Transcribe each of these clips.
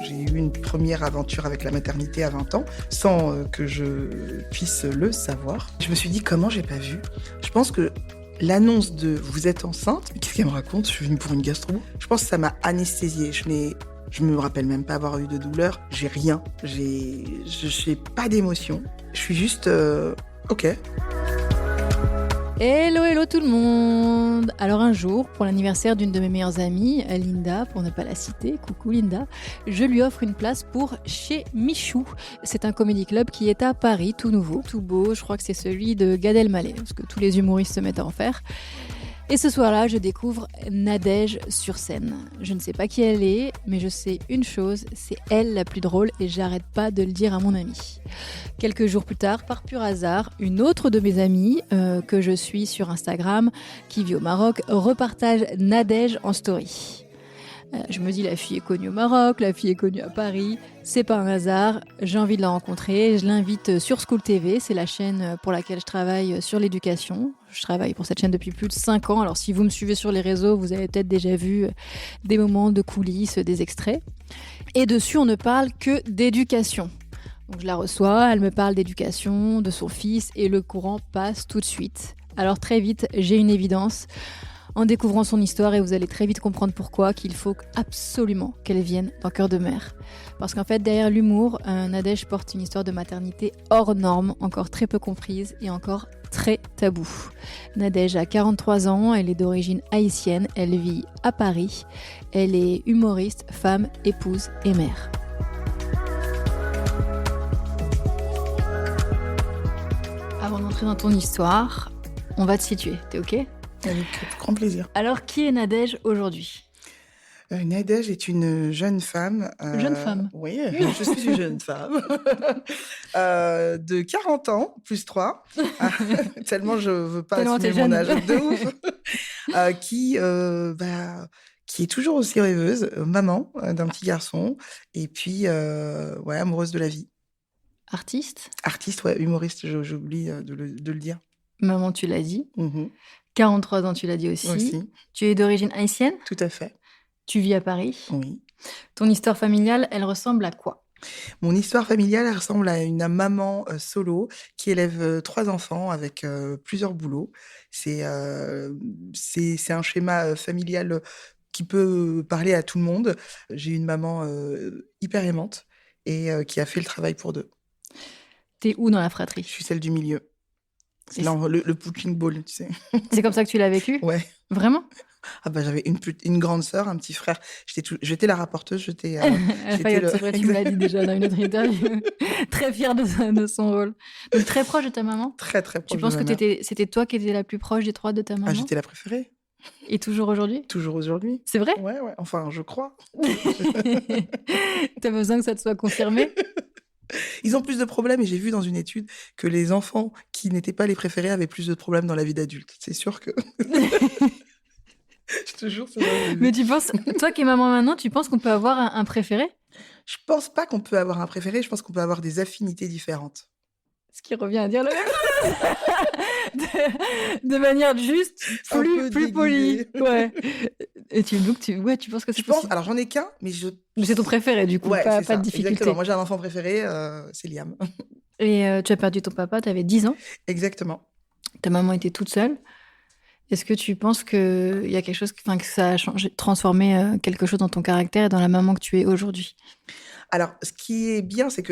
J'ai eu une première aventure avec la maternité à 20 ans, sans que je puisse le savoir. Je me suis dit, comment j'ai pas vu ? Je pense que l'annonce de « vous êtes enceinte », mais qu'est-ce qu'elle me raconte ? Je suis venue pour une gastro. Je pense que ça m'a anesthésiée. Je me rappelle même pas avoir eu de douleur. J'ai rien. J'ai pas d'émotion. Je suis juste ok. Hello, hello tout le monde. Alors un jour, pour l'anniversaire d'une de mes meilleures amies, Linda, pour ne pas la citer, coucou Linda, je lui offre une place pour Chez Michou. C'est un comédie club qui est à Paris, tout nouveau, tout beau. Je crois que c'est celui de Gad Elmaleh, parce que tous les humoristes se mettent à en faire. Et ce soir-là, je découvre Nadège sur scène. Je ne sais pas qui elle est, mais je sais une chose, c'est elle la plus drôle et j'arrête pas de le dire à mon amie. Quelques jours plus tard, par pur hasard, une autre de mes amies, que je suis sur Instagram, qui vit au Maroc, repartage Nadège en story. Je me dis, la fille est connue au Maroc, la fille est connue à Paris, c'est pas un hasard, j'ai envie de la rencontrer, je l'invite sur School TV, c'est la chaîne pour laquelle je travaille sur l'éducation. Je travaille pour cette chaîne depuis plus de 5 ans, alors si vous me suivez sur les réseaux, vous avez peut-être déjà vu des moments de coulisses, des extraits. Et dessus, on ne parle que d'éducation. Donc je la reçois, elle me parle d'éducation, de son fils, et le courant passe tout de suite. Alors très vite, j'ai une évidence en découvrant son histoire et vous allez très vite comprendre pourquoi qu'il faut absolument qu'elle vienne dans Cœur de Mère. Parce qu'en fait, derrière l'humour, Nadège porte une histoire de maternité hors norme, encore très peu comprise et encore très tabou. Nadège a 43 ans, elle est d'origine haïtienne, elle vit à Paris, elle est humoriste, femme, épouse et mère. Avant d'entrer dans ton histoire, on va te situer, t'es ok ? Avec grand plaisir. Alors, qui est Nadège aujourd'hui ? Nadège est une jeune femme. Jeune femme ? Oui, je suis une jeune femme. De 40 ans, plus 3. Tellement je veux pas Tellement assumer t'es mon jeune. âge de ouf. Qui est toujours aussi rêveuse, maman d'un petit garçon. Et puis, amoureuse de la vie. Artiste ? Artiste, humoriste, j'oublie de le dire. Maman, tu l'as dit. Mm-hmm. 43 ans, tu l'as dit aussi. Tu es d'origine haïtienne ? Tout à fait. Tu vis à Paris ? Oui. Ton histoire familiale, elle ressemble à quoi ? Mon histoire familiale, elle ressemble à une maman solo qui élève 3 enfants avec plusieurs boulots. C'est un schéma familial qui peut parler à tout le monde. J'ai une maman hyper aimante et qui a fait le travail pour 2. T'es où dans la fratrie ? Je suis celle du milieu. C'est le punching ball, tu sais. C'est comme ça que tu l'as vécu ? Ouais. Vraiment ? J'avais une grande sœur, un petit frère. J'étais la rapporteuse, c'est vrai, tu me l'as dit déjà dans une autre interview. Très fière de son rôle. Donc très proche de ta maman ? Très, très proche. Tu penses que c'était toi qui étais la plus proche des 3 de ta maman ? J'étais la préférée. Et toujours aujourd'hui ? Toujours aujourd'hui. C'est vrai ? Ouais. Enfin, je crois. T'as besoin que ça te soit confirmé ? Ils ont plus de problèmes et j'ai vu dans une étude que les enfants qui n'étaient pas les préférés avaient plus de problèmes dans la vie d'adulte. C'est sûr que... Je te jure, c'est vrai. Mais tu penses, toi qui es maman maintenant, tu penses qu'on peut avoir un préféré ? Je pense pas qu'on peut avoir un préféré, je pense qu'on peut avoir des affinités différentes. Ce qui revient à dire le même de manière juste, plus polie. Ouais. Et tu penses que c'est possible ? Alors j'en ai qu'un, mais c'est ton préféré du coup, pas de difficulté. Exactement. Moi j'ai un enfant préféré, c'est Liam. Et tu as perdu ton papa, tu avais 10 ans. Exactement. Ta maman était toute seule. Est-ce que tu penses qu'il y a quelque chose, que ça a transformé quelque chose dans ton caractère et dans la maman que tu es aujourd'hui ? Alors, ce qui est bien, c'est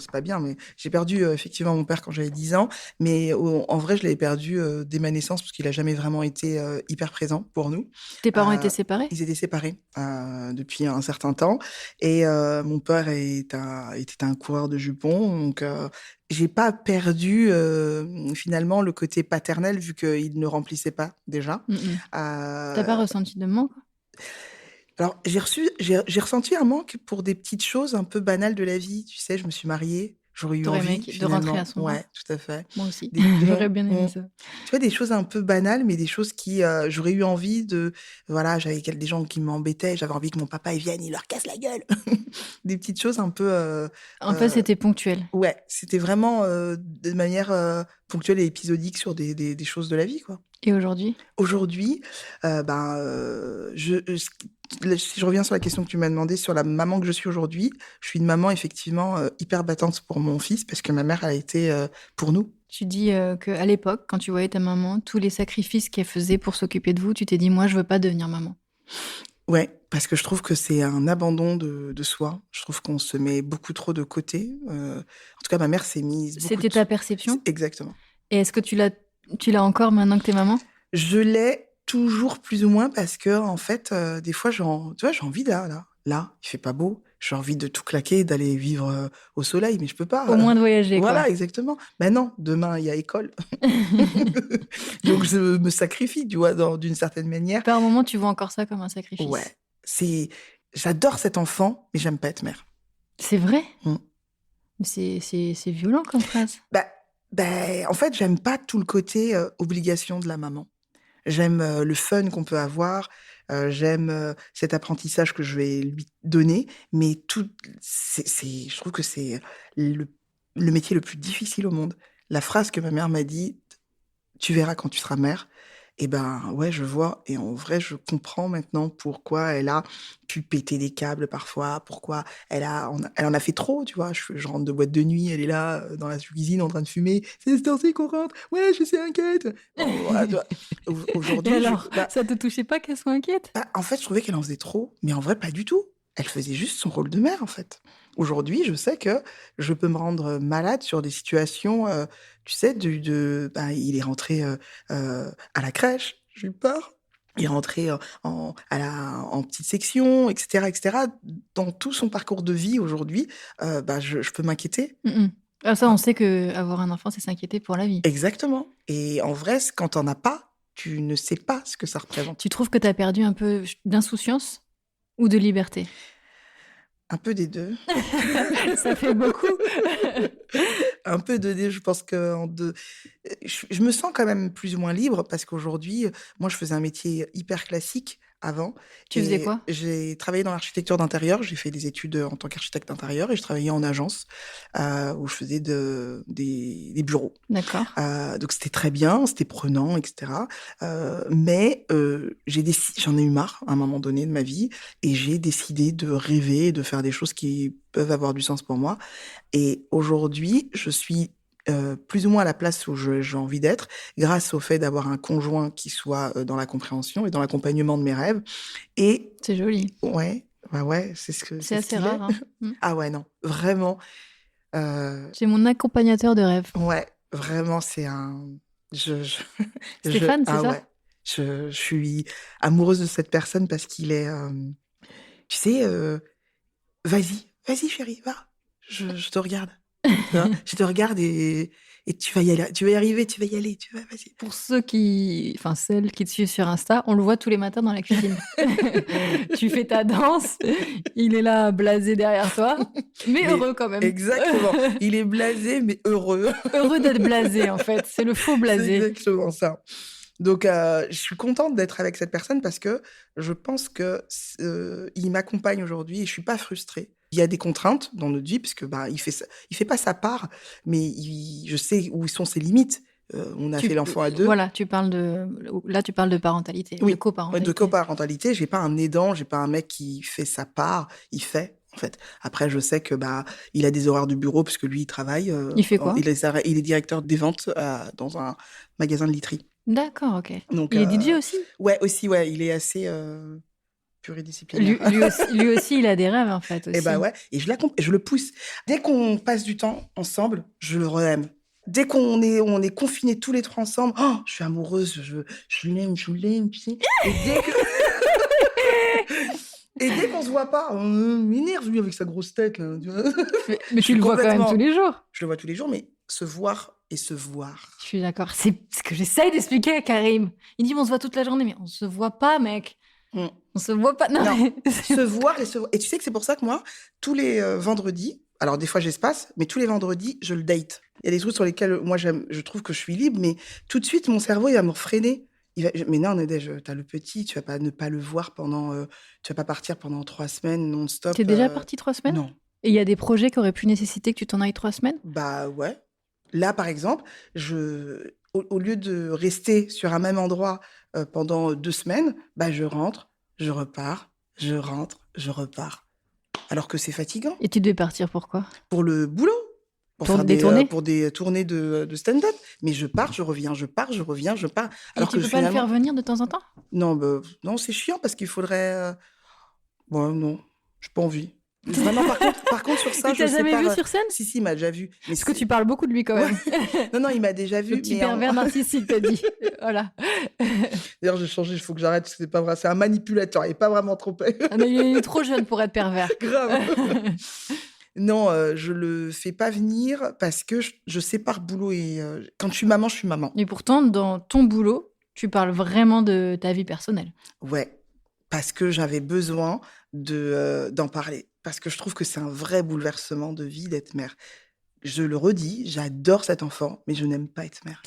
pas bien, mais j'ai perdu effectivement mon père quand j'avais 10 ans, mais en vrai, je l'avais perdu dès ma naissance parce qu'il a jamais vraiment été hyper présent pour nous. Tes parents étaient séparés ? Ils étaient séparés depuis un certain temps, et mon père était un coureur de jupons, donc j'ai pas perdu finalement le côté paternel vu qu'il ne remplissait pas déjà. T'as pas ressenti de manque ? Alors, j'ai ressenti un manque pour des petites choses un peu banales de la vie. Tu sais, je me suis mariée, j'aurais eu envie de rentrer à son Ouais, tout à fait. Moi aussi, j'aurais bien aimé ça. Tu vois, des choses un peu banales, mais des choses qui... j'aurais eu envie de... Voilà, j'avais des gens qui m'embêtaient, j'avais envie que mon papa il vienne, il leur casse la gueule. Des petites choses un peu... En fait, c'était ponctuel. Ouais, c'était vraiment de manière ponctuel et épisodique sur des choses de la vie, quoi. Et aujourd'hui? Aujourd'hui, si je reviens sur la question que tu m'as demandé sur la maman que je suis aujourd'hui, je suis une maman effectivement hyper battante pour mon fils parce que ma mère a été pour nous. Tu dis qu'à l'époque, quand tu voyais ta maman, tous les sacrifices qu'elle faisait pour s'occuper de vous, tu t'es dit, moi, je veux pas devenir maman. Ouais, parce que je trouve que c'est un abandon de soi. Je trouve qu'on se met beaucoup trop de côté. En tout cas, ma mère s'est mise beaucoup C'était ta perception? Exactement. Et est-ce que tu l'as encore maintenant que t'es maman? Je l'ai toujours plus ou moins parce que, en fait, des fois, tu vois, j'ai envie là, il fait pas beau. J'ai envie de tout claquer, d'aller vivre au soleil, mais je peux pas. Au moins de voyager, Voilà, quoi. exactement. Mais non, demain, il y a école. Donc, je me sacrifie, tu vois, d'une certaine manière. Par moment, tu vois encore ça comme un sacrifice. Ouais. J'adore cet enfant, mais j'aime pas être mère. C'est vrai? Mm. C'est violent comme phrase. En fait, j'aime pas tout le côté obligation de la maman. J'aime le fun qu'on peut avoir, j'aime cet apprentissage que je vais lui donner, mais je trouve que c'est le métier le plus difficile au monde. La phrase que ma mère m'a dit, tu verras quand tu seras mère. Et ben ouais, je vois. Et en vrai, je comprends maintenant pourquoi elle a pu péter des câbles parfois, pourquoi elle en a fait trop, tu vois. Je rentre de boîte de nuit, elle est là dans la cuisine en train de fumer. C'est cette heure-ci qu'on rentre. Ouais, je suis inquiète. Voilà, tu vois. Aujourd'hui, Et alors, ça te touchait pas qu'elle soit inquiète? En fait, je trouvais qu'elle en faisait trop, mais en vrai, pas du tout. Elle faisait juste son rôle de mère, en fait. Aujourd'hui, je sais que je peux me rendre malade sur des situations, tu sais, il est rentré à la crèche, j'ai eu peur. Il est rentré en petite section, etc., etc. Dans tout son parcours de vie aujourd'hui, je peux m'inquiéter. Ah, ça, on sait qu'avoir un enfant, c'est s'inquiéter pour la vie. Exactement. Et en vrai, quand t'en as pas, tu ne sais pas ce que ça représente. Tu trouves que tu as perdu un peu d'insouciance ou de liberté? Un peu des deux. Ça fait beaucoup. Un peu de deux, je pense que je me sens quand même plus ou moins libre parce qu'aujourd'hui, moi, je faisais un métier hyper classique avant. Tu faisais quoi? J'ai travaillé dans l'architecture d'intérieur. J'ai fait des études en tant qu'architecte d'intérieur et je travaillais en agence où je faisais des bureaux. D'accord. Donc, c'était très bien, c'était prenant, etc. Mais j'en ai eu marre à un moment donné de ma vie et j'ai décidé de rêver, de faire des choses qui peuvent avoir du sens pour moi. Et aujourd'hui, je suis plus ou moins à la place où j'ai envie d'être, grâce au fait d'avoir un conjoint qui soit dans la compréhension et dans l'accompagnement de mes rêves. Et c'est joli. Ouais, c'est c'est assez rare. Hein. Ah ouais, non, vraiment. C'est mon accompagnateur de rêve. Ouais, vraiment, c'est un. Stéphane, c'est ça? Ouais. Je suis amoureuse de cette personne parce qu'il est. Tu sais, vas-y, chérie, va. Je te regarde. Je te regarde et tu vas y aller, tu vas y arriver, tu vas y aller, vas-y. Pour celles qui te suivent sur Insta, on le voit tous les matins dans la cuisine. Tu fais ta danse, il est là blasé derrière toi, mais heureux quand même. Exactement, il est blasé mais heureux. Heureux d'être blasé en fait, c'est le faux blasé. C'est exactement ça. Donc, je suis contente d'être avec cette personne parce que je pense que il m'accompagne aujourd'hui et je suis pas frustrée. Il y a des contraintes dans notre vie parce que il fait pas sa part, mais je sais où sont ses limites. On a fait l'enfant à deux. Voilà, tu parles de parentalité, oui, de coparentalité. De coparentalité. J'ai pas un aidant, j'ai pas un mec qui fait sa part. Il fait. En fait, après, je sais que il a des horaires de bureau parce que lui, il travaille. Il fait quoi? Il est directeur des ventes dans un magasin de literie. D'accord, ok. Donc, il est DJ aussi? Ouais, aussi, ouais. Il est assez pluridisciplinaire. Lui aussi, il a des rêves, en fait. Aussi. Et ouais. Et je le pousse. Dès qu'on passe du temps ensemble, je le re-aime. Dès qu'on est confinés tous les trois ensemble, je suis amoureuse, je l'aime, tu sais. Et dès qu'on se voit pas, on m'énerve, lui, avec sa grosse tête, là. Mais tu le vois quand même tous les jours. Je le vois tous les jours, mais se voir et se voir. Je suis d'accord. C'est ce que j'essaye d'expliquer à Karim. Il dit, on se voit toute la journée, mais on se voit pas, mec. On se voit pas. Non. Se voir et se voir. Et tu sais que c'est pour ça que moi, tous les vendredis, alors des fois j'espace, mais tous les vendredis, je le date. Il y a des trucs sur lesquels moi je trouve que je suis libre, mais tout de suite, mon cerveau, il va me freiner. Mais non, Nadège, t'as le petit, tu vas pas ne pas le voir tu vas pas partir pendant 3 semaines non-stop. T'es déjà partie 3 semaines? Non. Et il y a des projets qui auraient pu nécessiter que tu t'en ailles 3 semaines? Ouais. Là, par exemple, au lieu de rester sur un même endroit pendant 2 semaines, bah, je rentre, je repars, je rentre, je repars. Alors que c'est fatigant. Et tu devais partir pourquoi? Pour le boulot, pour Pour faire des tournées? pour des tournées de stand-up. Mais je pars, je reviens, je pars, je reviens, je pars. Et Alors tu que peux pas le faire finalement, venir de temps en temps? non, bah, non, c'est chiant parce qu'il faudrait. Bon, non, j'ai pas envie. Vraiment, par contre, sur ça, Il je t'a jamais sépare. vu sur scène? Si, il m'a déjà vu. Mais Parce que tu parles beaucoup de lui quand même. non, non, il m'a déjà Le vu. petit Mais pervers narcissique, t'as dit. Voilà. D'ailleurs, j'ai changé, il faut que j'arrête, c'est pas vrai. C'est un manipulateur, il est pas vraiment trompé. Ah non, il est trop jeune pour être pervers. Grave. Non, je le fais pas venir parce que je sépare boulot et quand je suis maman, je suis maman. Et pourtant, dans ton boulot, tu parles vraiment de ta vie personnelle. Ouais, parce que j'avais besoin d'en parler. Parce que je trouve que c'est un vrai bouleversement de vie d'être mère. Je le redis, j'adore cet enfant, mais je n'aime pas être mère.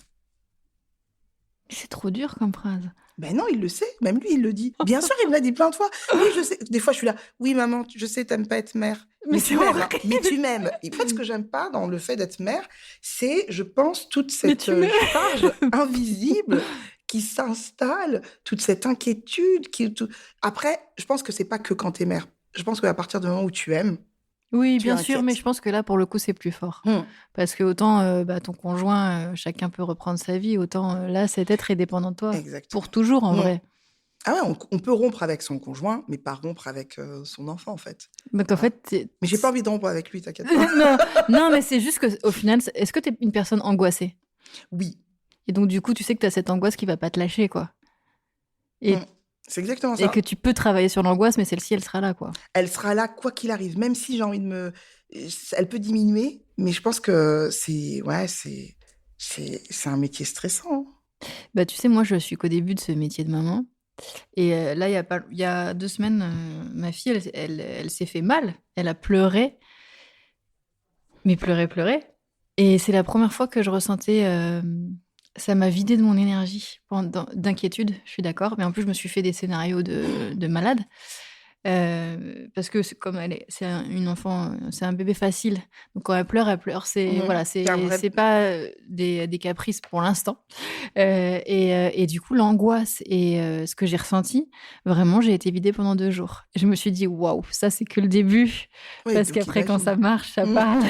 C'est trop dur comme phrase. Ben non, il le sait, même lui, il le dit. Bien sûr, il me l'a dit plein de fois. Oui, je sais. Des fois, je suis là. Oui, maman, je sais, t'aimes pas être mère. Mais tu c'est m'aimes. horrible. Mais tu m'aimes. Et en fait, ce que j'aime pas dans le fait d'être mère, c'est, je pense, toute Mais cette tu m'aimes. charge invisible qui s'installe, toute cette inquiétude. Après, je pense que c'est pas que quand t'es mère. Je pense qu'à partir du moment où tu aimes, Oui, tu es bien sûr, mais inquiète. je pense que là, pour le coup, c'est plus fort. Parce que autant ton conjoint, chacun peut reprendre sa vie, autant là, cet être est dépendant de toi. Exactement. Pour toujours, en vrai. Ah ouais, on peut rompre avec son conjoint, mais pas rompre avec son enfant, en fait. Donc en fait, Mais j'ai pas envie de rompre avec lui, t'inquiète pas. non, mais c'est juste qu'au final, est-ce que tu es une personne angoissée? Oui. Et donc, du coup, tu sais que tu as cette angoisse qui va pas te lâcher, quoi. Et, C'est exactement ça. et que tu peux travailler sur l'angoisse, mais celle-ci, elle sera là, quoi. Elle sera là quoi qu'il arrive, même si j'ai envie elle peut diminuer, mais je pense que c'est un métier stressant. Bah, tu sais, moi, je suis qu'au début de ce métier de maman. Et là, il y a 2 semaines, ma fille, elle s'est fait mal. Elle a pleuré, mais pleuré. Et c'est la première fois que je ressentais... ça m'a vidé de mon énergie, d'inquiétude, je suis d'accord. Mais en plus, je me suis fait des scénarios de malade. Parce que comme c'est une enfant, c'est un bébé facile. Donc quand elle pleure, c'est voilà, c'est pas des caprices pour l'instant. Et du coup, l'angoisse et ce que j'ai ressenti, vraiment, j'ai été vidée pendant 2 jours. Et je me suis dit waouh, ça c'est que le début. Oui, Parce donc qu'après, quand imagine. ça marche, ça parle.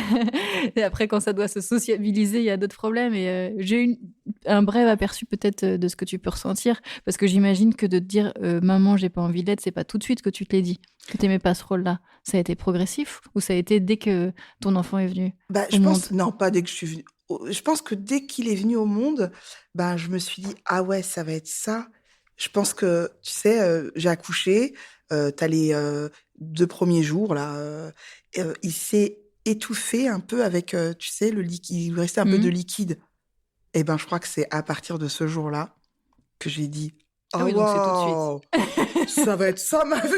Et après, quand ça doit se sociabiliser, il y a d'autres problèmes. Et j'ai eu un bref aperçu peut-être de ce que tu peux ressentir. Parce que j'imagine que de te dire maman, j'ai pas envie d'aide, c'est pas tout de suite que tu te l'es dit, que t'aimais pas ce rôle-là. Ça a été progressif ou ça a été dès que ton enfant est venu Je au pense, monde? non, pas dès que je suis venue. Je pense que dès qu'il est venu au monde, je me suis dit, ah ouais, ça va être ça. Je pense que, tu sais, j'ai accouché, t'as les 2 premiers jours, là, il s'est étouffé un peu avec, tu sais, le liquide, il lui restait un peu de liquide. Et je crois que c'est à partir de ce jour-là que j'ai dit, Ah oh oui, donc c'est tout de waouh, ça va être ça ma vie.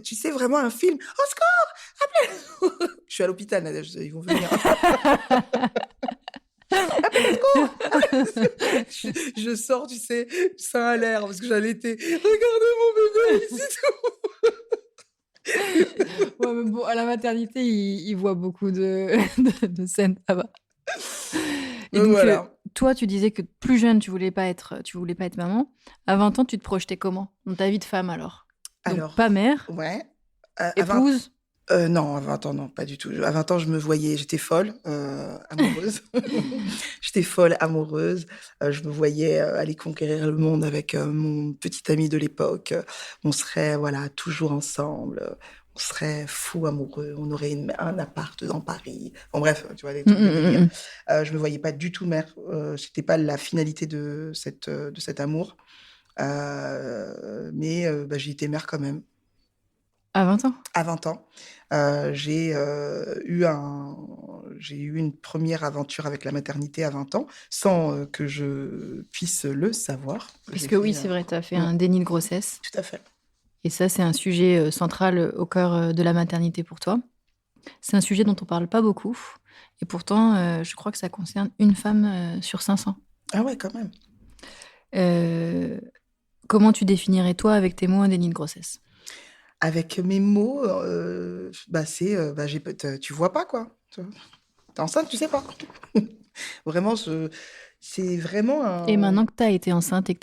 Tu sais, vraiment un film. Au secours, appelez. Je suis à l'hôpital, Nadège, ils vont venir. Appelez le secours. Je sors, tu sais, ça a l'air, parce que j'allaitais. Regardez mon bébé, c'est tout. Ouais, mais bon, à la maternité, il voit beaucoup de scènes là-bas. Et donc, voilà. toi, tu disais que plus jeune, tu voulais pas être maman. À 20 ans, tu te projetais comment dans ta vie de femme alors? Donc, pas mère, Ouais. épouse. Non, à 20 ans, non, pas du tout. À 20 ans, je me voyais, j'étais folle, amoureuse. J'étais folle, amoureuse. Je me voyais aller conquérir le monde avec mon petit ami de l'époque. On serait, voilà, toujours ensemble. On serait fous amoureux. On aurait un appart dans Paris. Bon, bref, tu vois, des trucs de délire. Je me voyais pas du tout mère. C'était pas la finalité de cet amour. Mais j'ai été mère quand même. À 20 ans? À 20 ans, j'ai eu une première aventure avec la maternité à 20 ans, sans que je puisse le savoir. Parce que oui, c'est vrai, tu as fait un déni de grossesse. Tout à fait. Et ça, c'est un sujet central au cœur de la maternité pour toi. C'est un sujet dont on parle pas beaucoup. Et pourtant, je crois que ça concerne une femme sur 500. Ah ouais, quand même. Comment tu définirais, toi, avec tes mots, un déni de grossesse? Avec mes mots, tu vois pas, quoi. Tu vois. T'es enceinte, tu sais pas. Vraiment, c'est vraiment Et un. maintenant que tu as été enceinte et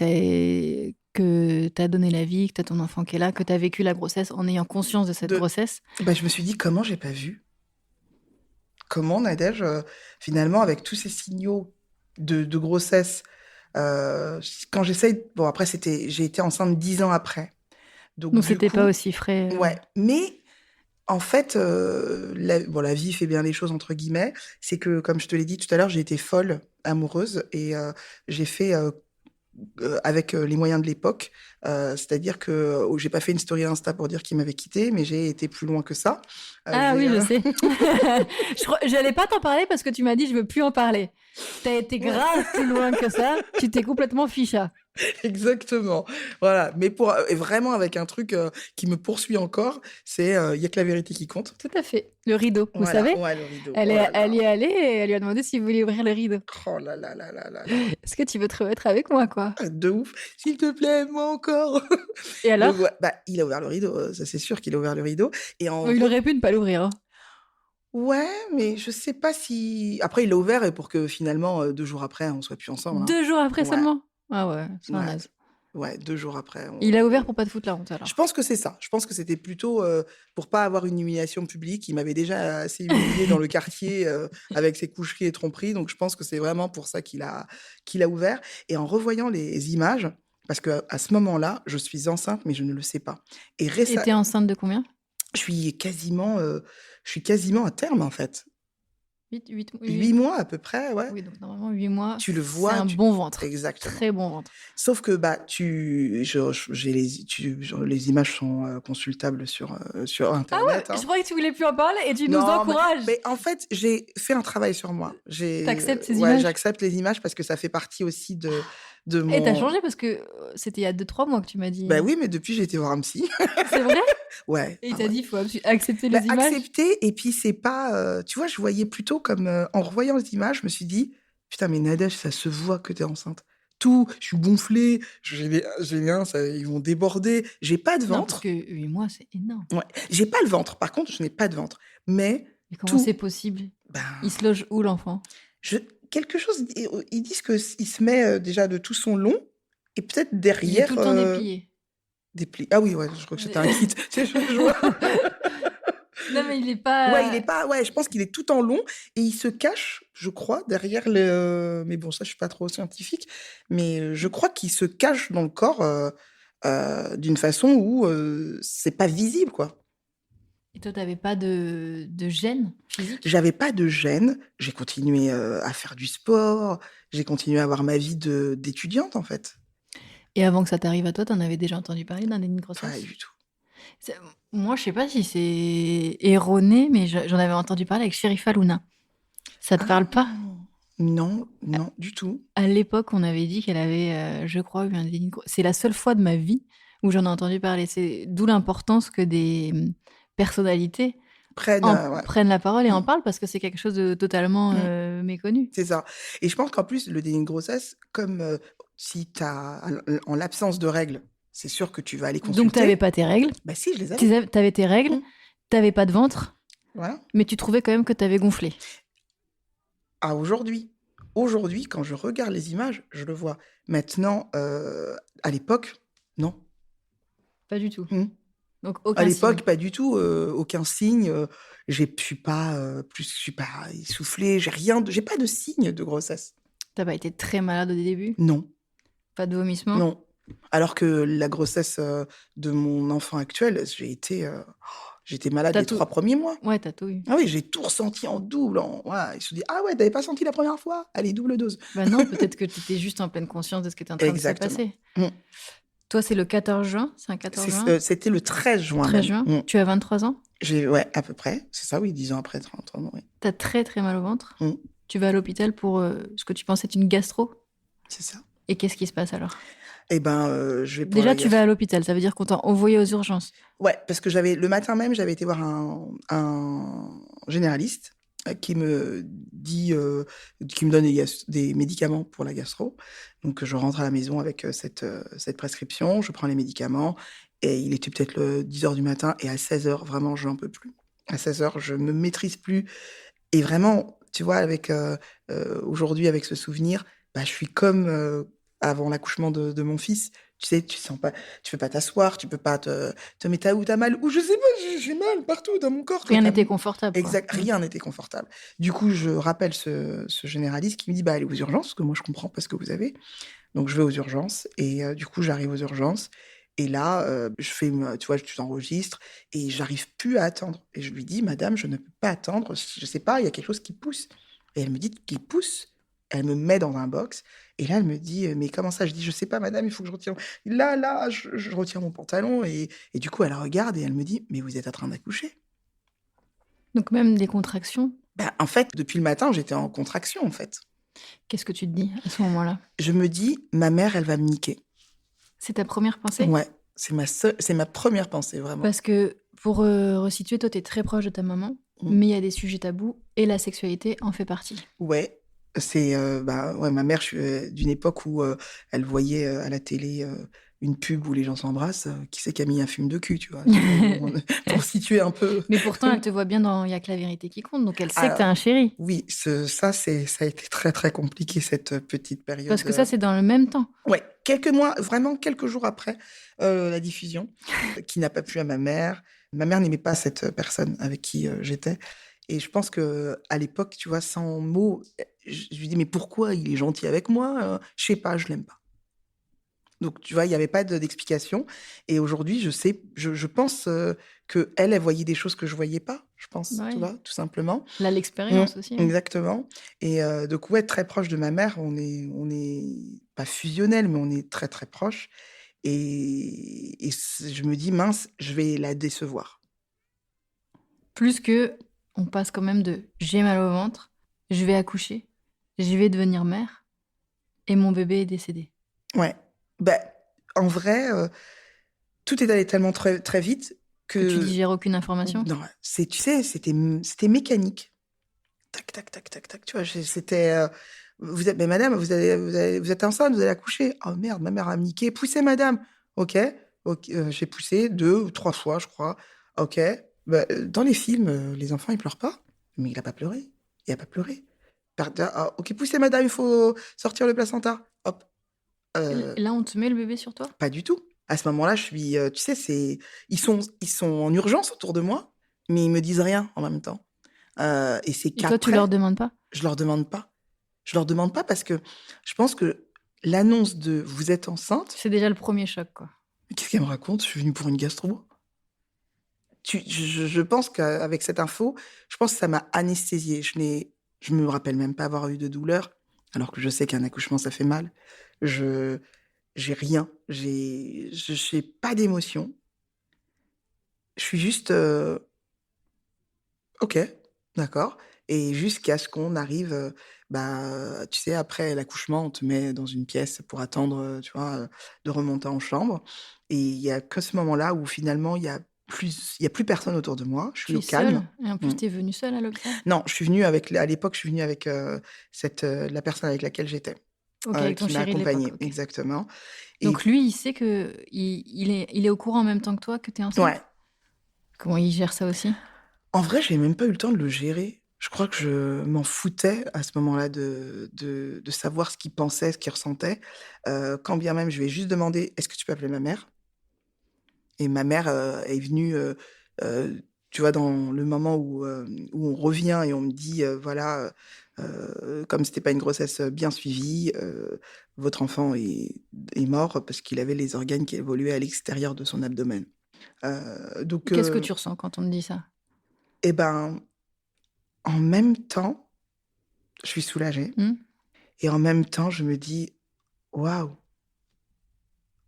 que tu as donné la vie, que tu as ton enfant qui est là, que tu as vécu la grossesse en ayant conscience de cette De... grossesse, Bah, je me suis dit, comment j'ai pas vu? Comment, Nadège, finalement, avec tous ces signaux de grossesse, quand j'essaye. Bon, après, j'ai été enceinte 10 ans après. Donc, donc du c'était pas coup, aussi frais. ouais. Mais, en fait, bon, la vie fait bien les choses, entre guillemets. C'est que, comme je te l'ai dit tout à l'heure, j'ai été folle amoureuse et j'ai fait avec les moyens de l'époque. C'est-à-dire que j'ai pas fait une story Insta pour dire qu'il m'avait quitté, mais j'ai été plus loin que ça. Ah oui, je sais. J'allais pas t'en parler parce que tu m'as dit je veux plus en parler. T'as été Ouais. grave plus loin que ça. Tu t'es complètement ficha. Exactement. Voilà. Mais et vraiment avec un truc qui me poursuit encore, c'est il y a que la vérité qui compte. Tout à fait. Le rideau, vous Voilà. savez, Ouais, le rideau. elle, Oh là elle là. y est allée et elle lui a demandé s'il voulait ouvrir le rideau. Oh là là là là là là. Est-ce que tu veux te remettre avec moi, quoi? De ouf. S'il te plaît, moi encore. Et alors? Donc, ouais, bah, il a ouvert le rideau. Ça, c'est sûr qu'il a ouvert le rideau. Et Il aurait pu ne pas l'ouvrir. Hein. Ouais, mais je sais pas si. Après, il l'a ouvert et pour que finalement, 2 jours après, on soit plus ensemble. Hein. 2 jours après Ouais, seulement? Ah ouais, c'est un ouais, naze. ouais, 2 jours après. Il a ouvert pour pas te foutre la honte, Je alors. pense que c'est ça. Je pense que c'était plutôt pour pas avoir une humiliation publique. Il m'avait déjà assez humilié dans le quartier avec ses coucheries et tromperies. Donc, je pense que c'est vraiment pour ça qu'il a ouvert. Et en revoyant les images, parce qu'à ce moment-là, je suis enceinte, mais je ne le sais pas. Et Et t'es enceinte de combien? je suis quasiment à terme, en fait. 8 8 mois à peu près, ouais. Oui, donc normalement, 8 mois, Tu le c'est vois, un bon ventre. exactement. Très bon ventre. Sauf que bah les images sont consultables sur internet. Je Hein. croyais que tu voulais plus en parler et tu nous Non, encourages. mais en fait, j'ai fait un travail sur moi. T'acceptes ces Ouais, images? j'accepte les images parce que ça fait partie aussi de Et t'as mon. changé parce que c'était il y a 2-3 mois que tu m'as dit. Bah oui, mais depuis j'ai été voir un psy. C'est vrai? Ouais. Et il Ah t'a ouais. dit il faut accepter Bah, les images. accepter et puis c'est pas. Tu vois, je voyais plutôt comme en revoyant les images, je me suis dit putain mais Nadège, ça se voit que t'es enceinte. Tout, je suis gonflée, j'ai les uns, ils vont déborder. J'ai pas de Non, parce ventre. que 8 mois, c'est énorme. Ouais, j'ai pas le ventre. Par contre, je n'ai pas de ventre. Mais Mais comment tout. c'est possible? Ben, Il se loge où, l'enfant? quelque chose. Ils disent que il se met déjà de tout son long et peut-être Il est derrière. tout le temps déplié. Déplié. Ah oui, ouais, je crois que c'était un kit. Tu sais, je vois. Non, mais il est pas. Ouais, il est pas. Ouais, je pense qu'il est tout en long et il se cache, je crois, derrière le. Mais bon, ça, je suis pas trop scientifique. Mais je crois qu'il se cache dans le corps d'une façon où c'est pas visible, quoi. Et toi, t'avais pas de gêne physique? J'avais pas de gêne. J'ai continué à faire du sport. J'ai continué à avoir ma vie d'étudiante, en fait. Et avant que ça t'arrive à toi, t'en avais déjà entendu parler d'un déni de Pas grossesse? du tout. Moi, je sais pas si c'est erroné, mais j'en avais entendu parler avec Sherifa Luna. Ça te parle pas? Non, non, du tout. À l'époque, on avait dit qu'elle avait, je crois, eu un déni de grossesse. C'est la seule fois de ma vie où j'en ai entendu parler. C'est d'où l'importance que des personnalités Ouais. prennent la parole et en parlent parce que c'est quelque chose de totalement méconnu. C'est ça. Et je pense qu'en plus, le déni de grossesse, comme si tu as, en l'absence de règles, c'est sûr que tu vas aller Donc, consulter. t'avais pas tes règles, Bah si, je les avais. t'avais tes règles, Mm. t'avais pas de ventre, Voilà. mais tu trouvais quand même que t'avais gonflé. À aujourd'hui. Aujourd'hui, quand je regarde les images, je le vois. Maintenant, à l'époque, non. Pas du tout. Mm. Donc, À aucun l'époque, signe. pas du tout. Aucun signe. Je suis pas essoufflée. J'ai pas de signe de grossesse. T'as pas été très malade au début? Non. Pas de vomissement? Non. Alors que la grossesse de mon enfant actuel, j'étais malade T'as les tout- 3 premiers mois. Ouais, t'as tout eu. Ah oui, j'ai tout ressenti en double. Ouais, il se dit, ah ouais, t'avais pas senti la première fois? Allez, double dose. Bah non, peut-être que t'étais juste en pleine conscience de ce qui était en train Exactement. de se passer. Mm. Toi, c'est le 14 juin? C'est un 14 juin? C'était le 13 juin. 13 même. juin? Mm. Tu as 23 ans? Ouais, à peu près. C'est ça, oui, 10 ans après, 30 ans, oui. T'as très très mal au ventre? Mm. Tu vas à l'hôpital pour ce que tu pensais être une gastro? C'est ça. Et qu'est-ce qui se passe alors? Eh ben, je vais pour Déjà, la tu gastro. vas à l'hôpital, ça veut dire qu'on t'a envoyé aux urgences. Ouais, parce que le matin même, j'avais été voir un généraliste qui me dit, qui me donne des médicaments pour la gastro. Donc, je rentre à la maison avec cette prescription, je prends les médicaments et il était peut-être le 10h du matin et à 16h, vraiment, je n'en peux plus. À 16h, je me maîtrise plus. Et vraiment, tu vois, aujourd'hui, avec ce souvenir, bah, je suis comme avant l'accouchement de mon fils. Tu sais, tu sens pas, tu peux pas t'asseoir, tu peux pas te mettre à où t'as mal, ou je sais pas, j'ai mal partout dans mon corps. Rien n'était confortable, quoi. Exact, rien n'était confortable. Du coup, je rappelle ce généraliste qui me dit, bah, allez aux urgences, parce que moi, je comprends pas ce que vous avez. Donc, je vais aux urgences, et du coup, j'arrive aux urgences. Et là, tu vois, tu t'enregistres, et j'arrive plus à attendre. Et je lui dis, madame, je ne peux pas attendre, je sais pas, il y a quelque chose qui pousse. Et elle me dit, qui pousse? Elle me met dans un box, et là, elle me dit, mais comment ça? Je dis, je sais pas, madame, il faut que je retire. Là, je retire mon pantalon, et du coup, elle regarde, et elle me dit, mais vous êtes en train d'accoucher? Donc même des contractions, Ben, en fait, depuis le matin, j'étais en contraction, en fait. qu'est-ce que tu te dis à ce moment-là? Je me dis, ma mère, elle va me niquer. C'est ta première pensée? Ouais, c'est ma première pensée, vraiment. Parce que pour resituer, toi, tu es très proche de ta maman, Mm. mais il y a des sujets tabous et la sexualité en fait partie. Ouais, bah, ouais, ma mère, je suis d'une époque où elle voyait à la télé une pub où les gens s'embrassent. Qui c'est qui a mis un film de cul, tu vois, pour situer un peu. Mais pourtant, elle te voit bien dans Il y a que la vérité qui compte, donc elle sait que Alors, t'as un chéri. oui, ça a été très, très compliqué, cette petite période. Parce que ça, c'est dans le même temps. Ouais, vraiment quelques jours après la diffusion, qui n'a pas plu à ma mère. Ma mère n'aimait pas cette personne avec qui j'étais. Et je pense que à l'époque, tu vois, sans mots, je lui dis, mais pourquoi il est gentil avec moi? Je sais pas, je l'aime pas. Donc, tu vois, il n'y avait pas d'explication. Et aujourd'hui, je pense que elle voyait des choses que je voyais pas, je pense, tu Ouais. vois, tout simplement. Là, l'expérience aussi. hein. Exactement. Et donc, ouais, très proche de ma mère, on est pas fusionnel, mais on est très, très proche. Je me dis, mince, je vais la décevoir. Plus que on passe quand même de j'ai mal au ventre, je vais accoucher, je vais devenir mère, et mon bébé est décédé. Ouais. Bah, en vrai, tout est allé tellement très, très vite Que tu que. digères aucune information. Non, tu sais, c'était mécanique. Tac, tac, tac, tac, tac. Tu vois, c'était. Mais madame, vous êtes enceinte, vous allez accoucher. Oh merde, ma mère a niqué. Poussez, madame. Ok, ok, j'ai poussé 2 ou 3 fois, je crois. Ok. Bah, dans les films, les enfants, ils pleurent pas. Mais il a pas pleuré. Il a pas pleuré. Ah, ok, poussez, madame, il faut sortir le placenta. Hop. Et là, on te met le bébé sur toi? Pas du tout. À ce moment-là, tu sais, ils sont en urgence autour de moi, mais ils me disent rien en même temps. Et c'est Et toi, tu qu'après, leur demandes pas? je leur demande pas. Je leur demande pas parce que je pense que l'annonce de vous êtes enceinte, C'est déjà le premier choc, quoi. mais qu'est-ce qu'elle me raconte? Je suis venue pour une gastro. Je pense qu'avec cette info, je pense que ça m'a anesthésiée. Je me rappelle même pas avoir eu de douleur, alors que je sais qu'un accouchement, ça fait mal. Je, j'ai rien. J'ai pas d'émotion. Je suis juste, OK, d'accord. Et jusqu'à ce qu'on arrive, bah, tu sais, après l'accouchement, on te met dans une pièce pour attendre, tu vois, de remonter en chambre. Et il y a que ce moment-là où finalement il y a plus personne autour de moi. Je suis Tu au es seule, calme. et en plus, Mmh. tu es venue seule à l'hôpital? Non, je suis venue avec à l'époque, je suis venue avec, la personne avec laquelle j'étais, OK, avec ton qui m'a chéri de l'époque, accompagnée. OK. Exactement. Et Donc lui, il sait que il est au courant en même temps que toi que tu es enceinte? ouais. Comment il gère ça aussi? En vrai, j'ai même pas eu le temps de le gérer. Je crois que je m'en foutais à ce moment-là de savoir ce qu'il pensait, ce qu'il ressentait. Quand bien même je lui ai juste demandé: «Est-ce que tu peux appeler ma mère?» Et ma mère, est venue, tu vois, dans le moment où on revient et on me dit, voilà, comme c'était pas une grossesse, bien suivie, votre enfant est mort parce qu'il avait les organes qui évoluaient à l'extérieur de son abdomen. Donc Qu'est-ce que tu ressens quand on te dit ça? et ben, en même temps, je suis soulagée Mmh? et en même temps, je me dis: «Waouh,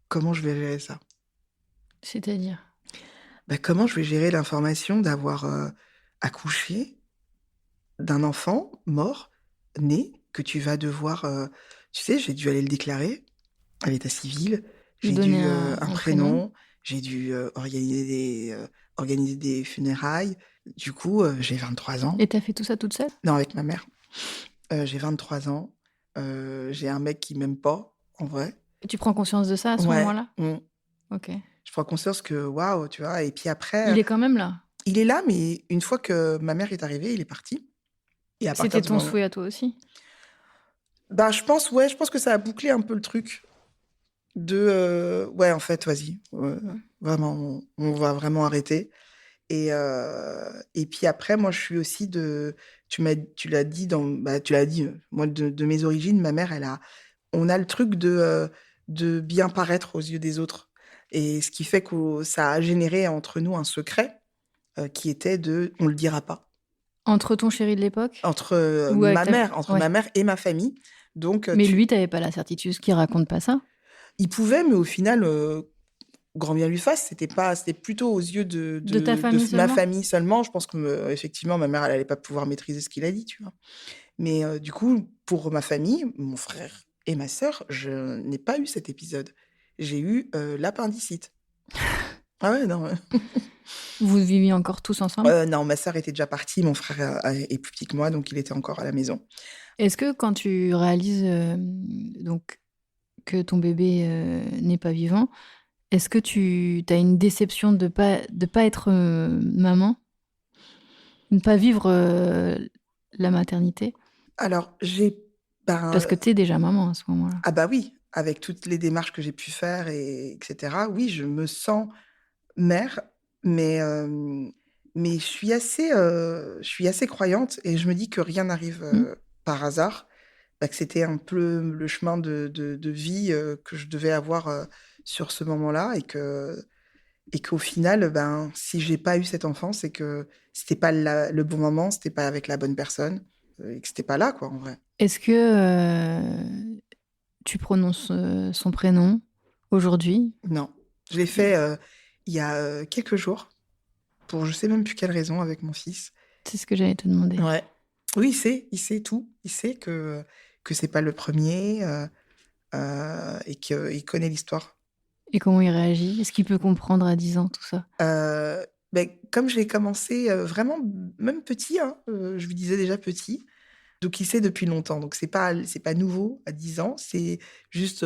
comment je vais gérer ça?» C'est-à-dire? Bah, comment je vais gérer l'information d'avoir, accouché d'un enfant mort, né, que tu vas devoir, tu sais, j'ai dû aller le déclarer à l'état civil, Lui j'ai donner dû, un un prénom? prénom, j'ai dû, organiser des funérailles. Du coup, j'ai 23 ans. Et tu as fait tout ça toute seule? Non, avec ma mère. J'ai 23 ans, j'ai un mec qui m'aime pas, en vrai. Et tu prends conscience de ça à ce Ouais, moment-là? OK. je prends conscience que waouh, tu vois? Et puis après, Il est quand même là? il est là, mais une fois que ma mère est arrivée, il est parti. Et à C'était partir du ton moment... souhait à toi aussi? Je pense que ça a bouclé un peu le truc ouais, en fait, vas-y, vraiment, on va vraiment arrêter. Et puis après, moi, je suis aussi tu l'as dit tu l'as dit, moi, de mes origines, ma mère, on a le truc de bien paraître aux yeux des autres. Et ce qui fait que ça a généré entre nous un secret qui était on le dira pas. Entre ton chéri de l'époque? Entre Ou avec entre Ouais. ma mère et ma famille. Donc, Mais lui, t'avais pas la certitude qu'il raconte pas ça? il pouvait, mais au final, grand bien lui fasse, c'était plutôt aux yeux De ta famille ma seulement? famille seulement. Je pense que effectivement, ma mère, elle allait pas pouvoir maîtriser ce qu'il a dit, tu vois. Mais du coup, pour ma famille, mon frère et ma sœur, je n'ai pas eu cet épisode. J'ai eu l'appendicite. Ah ouais, non. Vous viviez encore tous ensemble? Non, ma sœur était déjà partie, mon frère est plus petit que moi, donc il était encore à la maison. Est-ce que quand tu réalises donc que ton bébé n'est pas vivant, est-ce que tu as une déception de pas être maman? De ne pas vivre la maternité? Alors, Parce que t'es déjà maman à ce moment-là. ah bah oui, avec toutes les démarches que j'ai pu faire etc. Oui, je me sens mère, mais je suis assez croyante et je me dis que rien n'arrive Mm. par hasard. Que c'était un peu le chemin de vie que je devais avoir sur ce moment-là et qu'au final, si j'ai pas eu cet enfant, c'est que c'était pas le bon moment, c'était pas avec la bonne personne et que c'était pas là, quoi, en vrai. Est-ce que tu prononces son prénom aujourd'hui? Non, je l'ai fait il y a quelques jours pour je sais même plus quelle raison avec mon fils. C'est ce que j'allais te demander. Ouais. Oui, il sait tout. Il sait que c'est pas le premier et qu'il connaît l'histoire. Et comment il réagit? Est-ce qu'il peut comprendre à 10 ans tout ça? Comme je l'ai commencé vraiment, même petit, hein, je lui disais déjà petit, donc il sait depuis longtemps. Donc c'est pas nouveau à 10 ans, c'est juste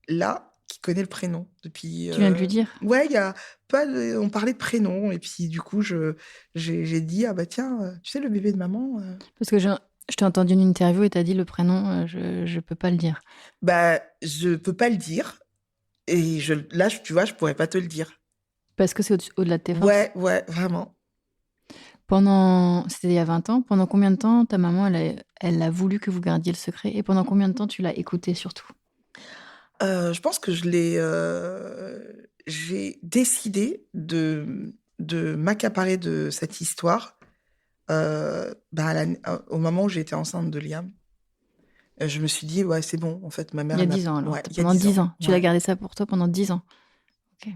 là qu'il connaît le prénom depuis. Tu viens de lui dire? Ouais, il y a pas on parlait de prénom et puis du coup j'ai dit ah bah tiens, tu sais le bébé de maman. Parce que je t'ai entendu une interview et t'as dit le prénom, je peux pas le dire. Je peux pas le dire et là tu vois je pourrais pas te le dire. Parce que c'est au-delà de tes forces. Ouais, vraiment. C'était il y a 20 ans, pendant combien de temps ta maman, elle a voulu que vous gardiez le secret? Et pendant combien de temps tu l'as écouté surtout? Je pense que j'ai décidé de m'accaparer de cette histoire au moment où j'étais enceinte de Liam. Je me suis dit, ouais, c'est bon, en fait, ma mère... Il y a 10 ans alors, Ouais, il y a pendant 10 ans. Tu ouais. l'as gardé ça pour toi pendant 10 ans. Ok.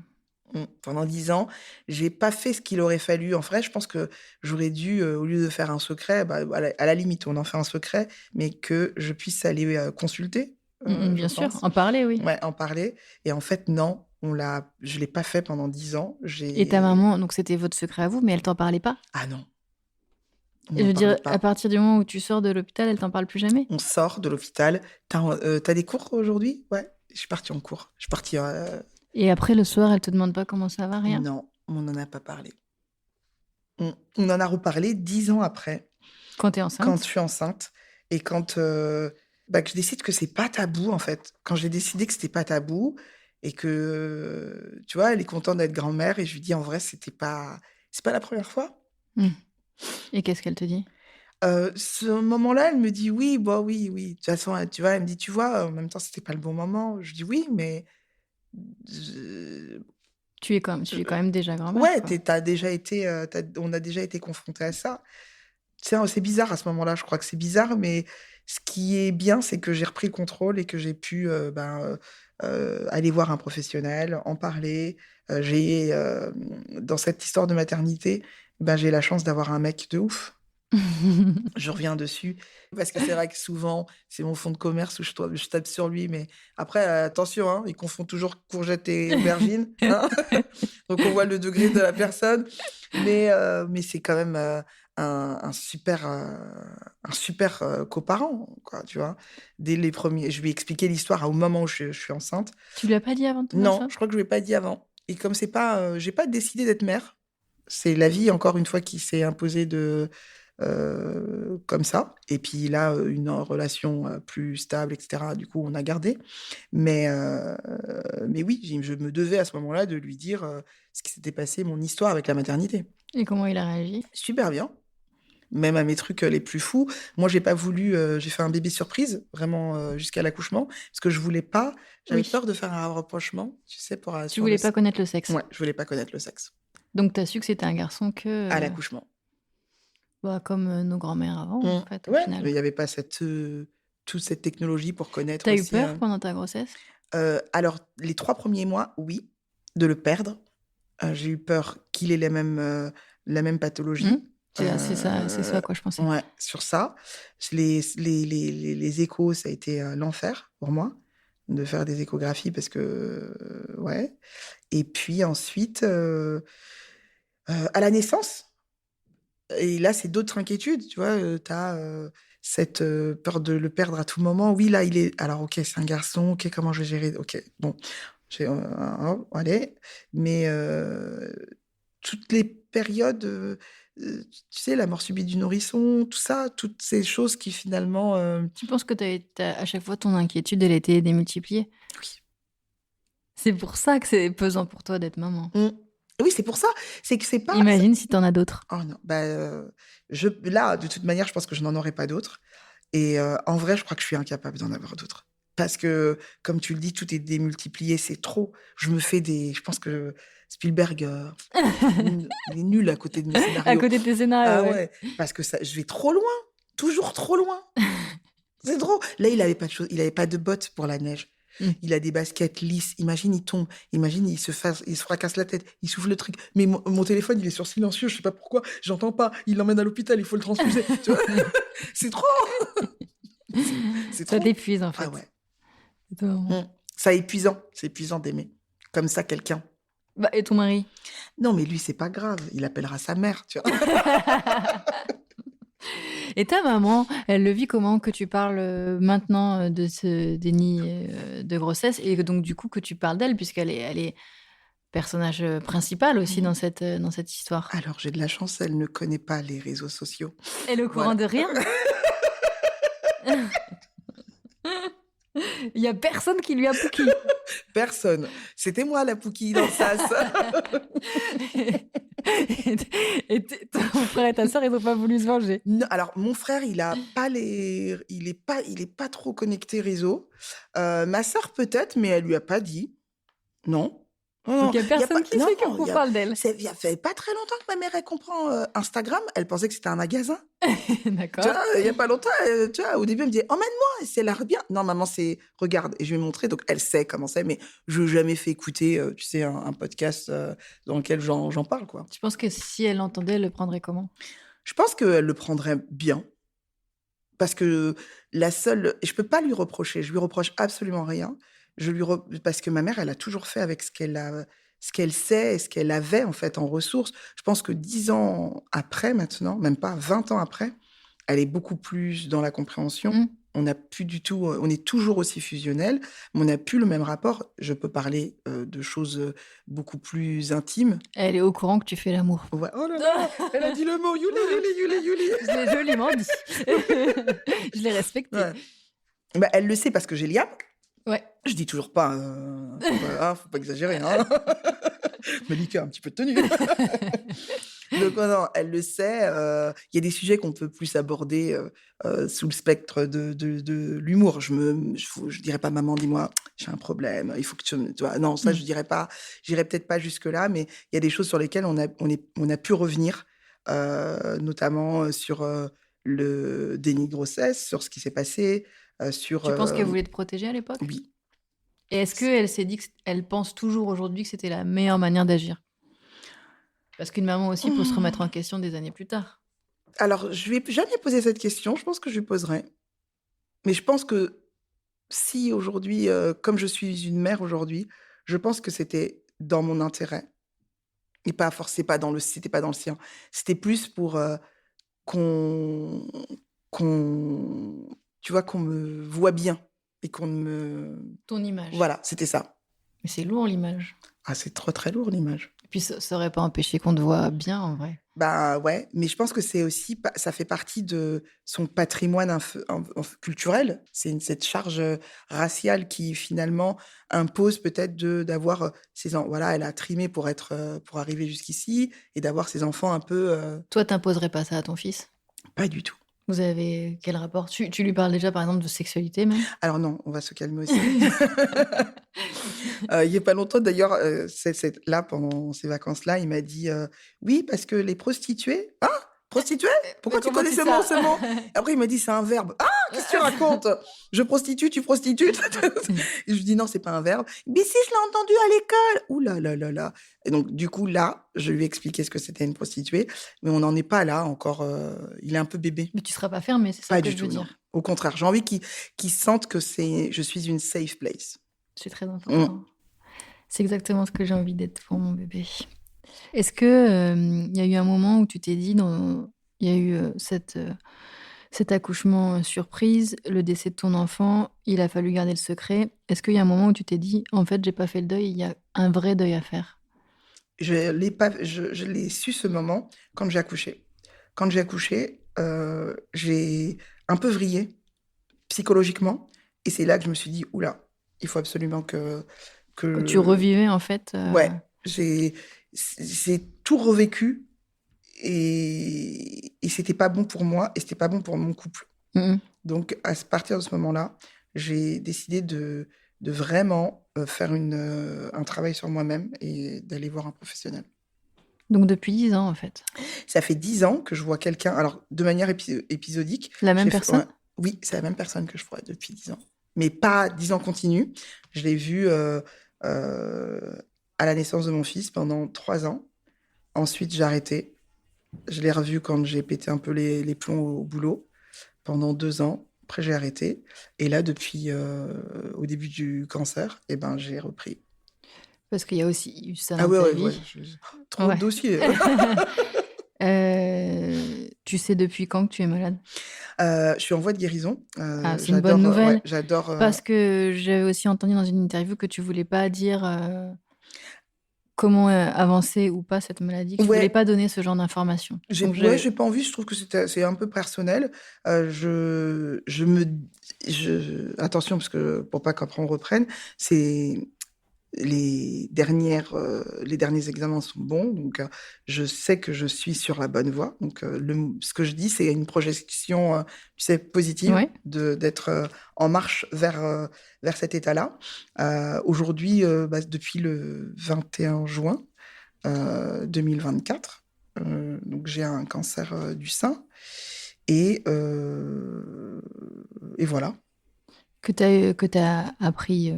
Pendant 10 ans, j'ai pas fait ce qu'il aurait fallu. En vrai, je pense que j'aurais dû, au lieu de faire un secret, à la limite, on en fait un secret, mais que je puisse aller consulter, Bien je sûr, pense. en parler, oui. Ouais, en parler. Et en fait, non, je l'ai pas fait pendant 10 ans. Et ta maman, donc c'était votre secret à vous, mais elle t'en parlait pas? Ah non, on Et je n'en veux dire, parlait pas. à partir du moment où tu sors de l'hôpital, elle t'en parle plus jamais? On sort de l'hôpital. T'as des cours aujourd'hui? Ouais, je suis partie en cours. Je suis partie... Et après, le soir, elle te demande pas comment ça va, rien? Non, on n'en a pas parlé. On en a reparlé 10 ans après. Quand t'es enceinte? Quand je suis enceinte et quand que je décide que c'est pas tabou, en fait. Quand j'ai décidé que c'était pas tabou et que, tu vois, elle est contente d'être grand-mère et je lui dis, en vrai, c'est pas la première fois. Et qu'est-ce qu'elle te dit? Ce moment-là, elle me dit: «Oui, bah, oui, oui». De toute façon, tu vois, elle me dit: «Tu vois, en même temps, c'était pas le bon moment». Je dis: «Oui, mais je» Tu es quand même déjà grand-mère, ouais, quoi. tu déjà été, on a déjà été confrontés à ça. Tu sais, c'est bizarre à ce moment-là, je crois que c'est bizarre, mais ce qui est bien, c'est que j'ai repris le contrôle et que j'ai pu, aller voir un professionnel, en parler. Dans cette histoire de maternité, j'ai la chance d'avoir un mec de ouf. Je reviens dessus parce que c'est vrai que souvent, c'est mon fonds de commerce où je tape sur lui, mais après, attention, hein, il confond toujours courgettes et aubergines, hein. Donc on voit le degré de la personne, mais c'est quand même, un super, coparent, quoi, tu vois? Dès les premiers je lui ai expliqué l'histoire au moment où je suis enceinte. Tu lui as pas dit avant de tomber Non, enceinte? je crois que je lui ai pas dit avant et comme c'est pas, j'ai pas décidé d'être mère, c'est la vie encore une fois qui s'est imposée comme ça. Et puis là, une relation plus stable, etc. Du coup, on a gardé. Mais oui, je me devais à ce moment-là de lui dire ce qui s'était passé, mon histoire avec la maternité. Et comment il a réagi? Super bien. Même à mes trucs les plus fous. Moi, j'ai pas voulu. J'ai fait un bébé surprise, vraiment jusqu'à l'accouchement, parce que je voulais pas. J'avais Oui. peur de faire un rapprochement, tu sais, Tu sur voulais pas connaître le sexe. Ouais, je voulais pas connaître le sexe. Donc t'as su que c'était un garçon que... À l'accouchement. comme nos grands-mères avant, en fait, au Ouais, final. mais il y avait pas toute cette technologie pour connaître T'as eu aussi. peur pendant ta grossesse? Alors, les 3 premiers mois, oui, de le perdre. J'ai eu peur qu'il ait la même pathologie. C'est ça, quoi, je pensais. Ouais, sur ça. Les échos, ça a été l'enfer pour moi, de faire des échographies parce que, ouais. Et puis ensuite, à la naissance, et là, c'est d'autres inquiétudes, tu vois. Tu as cette peur de le perdre à tout moment. Oui, là, il est. Alors, ok, c'est un garçon. Ok, comment je vais gérer? Ok, bon, allez. Mais toutes les périodes, tu sais, la mort subite du nourrisson, tout ça, toutes ces choses qui finalement. Tu penses que à chaque fois, ton inquiétude, elle a été démultipliée? Oui. C'est pour ça que c'est pesant pour toi d'être maman. Oui, c'est pour ça. C'est que c'est pas. Imagine si t'en as d'autres. Oh non, bah, là, de toute manière, je pense que je n'en aurai pas d'autres. Et en vrai, je crois que je suis incapable d'en avoir d'autres. Parce que, comme tu le dis, tout est démultiplié, c'est trop. Je pense que Spielberg, il est nul à côté de mes scénarios. À côté de tes scénarios, Ah ouais, parce que je vais trop loin, toujours trop loin. C'est trop. Là, il avait pas de bottes pour la neige. Il a des baskets lisses. Imagine, il tombe. Imagine, il se fracasse la tête. Il souffle le truc. Mais mon téléphone, il est sur silencieux. Je sais pas pourquoi. J'entends pas. Il l'emmène à l'hôpital. Il faut le transfuser. Tu vois. C'est trop. C'est trop. Ça t'épuise, en fait. Ah ouais. C'est épuisant. C'est épuisant d'aimer comme ça quelqu'un. Bah, et ton mari? Non, mais lui, c'est pas grave. Il appellera sa mère, tu vois. Et ta maman, elle le vit comment que tu parles maintenant de ce déni de grossesse et donc du coup que tu parles d'elle puisqu'elle est personnage principal aussi dans cette histoire? Alors, j'ai de la chance, elle ne connaît pas les réseaux sociaux. Elle est au courant de rien? Il y a personne qui lui a pouki. Personne. C'était moi la pouki dans le sas. Et ton frère et ta sœur, ils n'ont pas voulu se venger? Non, alors mon frère, il est pas trop connecté réseau. Ma sœur peut-être, mais elle lui a pas dit. Non. Donc il y a personne qui sait qu'on parle d'elle. Il fait pas très longtemps que ma mère elle comprend Instagram. Elle pensait que c'était un magasin. D'accord. Tu vois, il y a pas longtemps, tu vois, au début elle me disait emmène-moi, et c'est l'air bien. Non maman, c'est regarde, et je vais lui montrer. Donc elle sait comment c'est, mais je lui ai jamais fait écouter, tu sais, un podcast dans lequel j'en parle, quoi. Tu penses que si elle l'entendait, elle le prendrait comment? Je pense qu'elle le prendrait bien. Parce que je peux pas lui reprocher, je lui reproche absolument rien. Parce que ma mère, elle a toujours fait avec ce qu'elle sait et ce qu'elle avait en fait en ressources. Je pense que 10 ans après maintenant, même pas 20 ans après, elle est beaucoup plus dans la compréhension. On n'a plus du tout, on est toujours aussi fusionnel, mais on n'a plus le même rapport. Je peux parler de choses beaucoup plus intimes. Elle est au courant que tu fais l'amour. Ouais. Oh là là, elle a dit le mot Yuli. Je l'ai joliment dit. Je l'ai respecté. Ouais. Bah, elle le sait parce que j'ai Liam. Ouais. Je dis toujours pas, faut pas exagérer, hein. Malika, un petit peu de tenue. Donc non, elle le sait. Il y a des sujets qu'on peut plus aborder sous le spectre de l'humour. Je dirais pas maman, dis-moi, j'ai un problème. Il faut que tu vois. Non, ça je dirais pas. J'irais peut-être pas jusque là, mais il y a des choses sur lesquelles on a pu revenir, notamment sur le déni de grossesse, sur ce qui s'est passé. Tu penses qu'elle voulait te protéger à l'époque? Oui. Et est-ce qu'elle s'est dit qu'elle pense toujours aujourd'hui que c'était la meilleure manière d'agir? Parce qu'une maman aussi peut se remettre en question des années plus tard. Alors, je lui ai jamais posé cette question. Je pense que je lui poserai. Mais je pense que si aujourd'hui, comme je suis une mère aujourd'hui, je pense que c'était dans mon intérêt. Et c'était pas dans le sien. C'était plus pour qu'on, tu vois, qu'on me voit bien et qu'on me. Ton image. Voilà, c'était ça. Mais c'est lourd l'image. Ah, c'est très très lourd l'image. Puis ça aurait pas empêché qu'on te voit bien, en vrai. Bah ouais, mais je pense que c'est aussi, ça fait partie de son patrimoine culturel. C'est cette charge raciale qui finalement impose peut-être d'avoir voilà, elle a trimé pour être pour arriver jusqu'ici et d'avoir ses enfants un peu Toi, t'imposerais pas ça à ton fils? pas du tout. Vous avez quel rapport? Tu lui parles déjà, par exemple, de sexualité même? Alors non, on va se calmer aussi. Il y a pas longtemps d'ailleurs, là pendant ces vacances-là, il m'a dit oui parce que les prostituées, hein, prostituées? Pourquoi tu connais ce mot, ce mot? Après il m'a dit c'est un verbe. Ah, qu'est-ce que tu racontes? Je prostitue, tu prostitues? Et je lui dis non, c'est pas un verbe. Mais si, je l'ai entendu à l'école. Ouh là là là là. Et donc du coup là, je lui ai expliqué ce que c'était une prostituée, mais on n'en est pas là encore. Il est un peu bébé. Mais tu seras pas fermé, c'est ça Pas que du je veux tout, non. dire. Au contraire, j'ai envie qu'il sente que je suis une safe place. C'est très important. C'est exactement ce que j'ai envie d'être pour mon bébé. Est-ce que y a eu un moment où tu t'es dit, il y a eu cet accouchement surprise, le décès de ton enfant, il a fallu garder le secret. Est-ce qu'il y a un moment où tu t'es dit, en fait, j'ai pas fait le deuil, il y a un vrai deuil à faire? Je l'ai su ce moment quand j'ai accouché. Quand j'ai accouché, j'ai un peu vrillé psychologiquement et c'est là que je me suis dit: «Ouh là, il faut absolument que Que tu revivais, en fait. Ouais, j'ai tout revécu et c'était pas bon pour moi et c'était pas bon pour mon couple. Donc à partir de ce moment-là, j'ai décidé de vraiment, faire un travail sur moi-même et d'aller voir un professionnel. Donc depuis 10 ans, en fait. Ça fait 10 ans que je vois quelqu'un, alors de manière épisodique. La même J'ai fait personne? ouais, oui, c'est la même personne que je vois depuis 10 ans, mais pas 10 ans continus. Je l'ai vu, à la naissance de mon fils pendant 3 ans. Ensuite, j'ai arrêté. Je l'ai revu quand j'ai pété un peu les plombs au boulot pendant 2 ans. Après, j'ai arrêté et là, depuis, au début du cancer et ben, j'ai repris. Parce qu'il y a aussi eu ça Ah dans ouais, ta ouais, vie. ouais, trop de dossiers. Tu sais depuis quand que tu es malade? Je suis en voie de guérison. C'est une bonne nouvelle. Ouais, j'adore. Parce que j'avais aussi entendu dans une interview que tu voulais pas dire comment avancer ou pas cette maladie, que tu voulais pas donner ce genre d'informations. J'ai pas envie, je trouve que c'est un peu personnel. Attention, parce que pour pas qu'après on reprenne, c'est les derniers examens sont bons, donc je sais que je suis sur la bonne voie. Donc ce que je dis, c'est une projection, tu sais, positive, Ouais. d'être en marche vers cet état-là. Aujourd'hui, depuis le 21 juin 2024, donc j'ai un cancer du sein et voilà. Que tu as appris.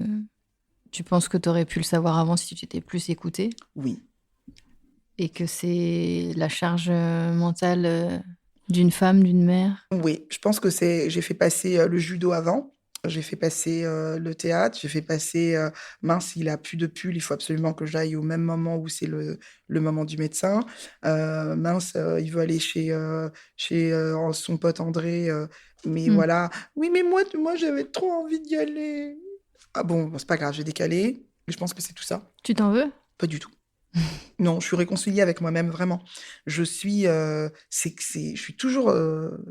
Tu penses que tu aurais pu le savoir avant si tu t'étais plus écoutée? Oui. Et que c'est la charge mentale d'une femme, d'une mère? Oui, je pense que j'ai fait passer le judo avant, j'ai fait passer le théâtre, j'ai fait passer mince, il a plus de pull, il faut absolument que j'aille au même moment où c'est le moment du médecin. Mince, il veut aller chez son pote André, mais voilà. Oui, mais moi j'avais trop envie d'y aller. Ah bon, c'est pas grave, j'ai décalé. Mais je pense que c'est tout ça. Tu t'en veux? Pas du tout. Non, je suis réconciliée avec moi-même, vraiment. Je suis, je suis toujours,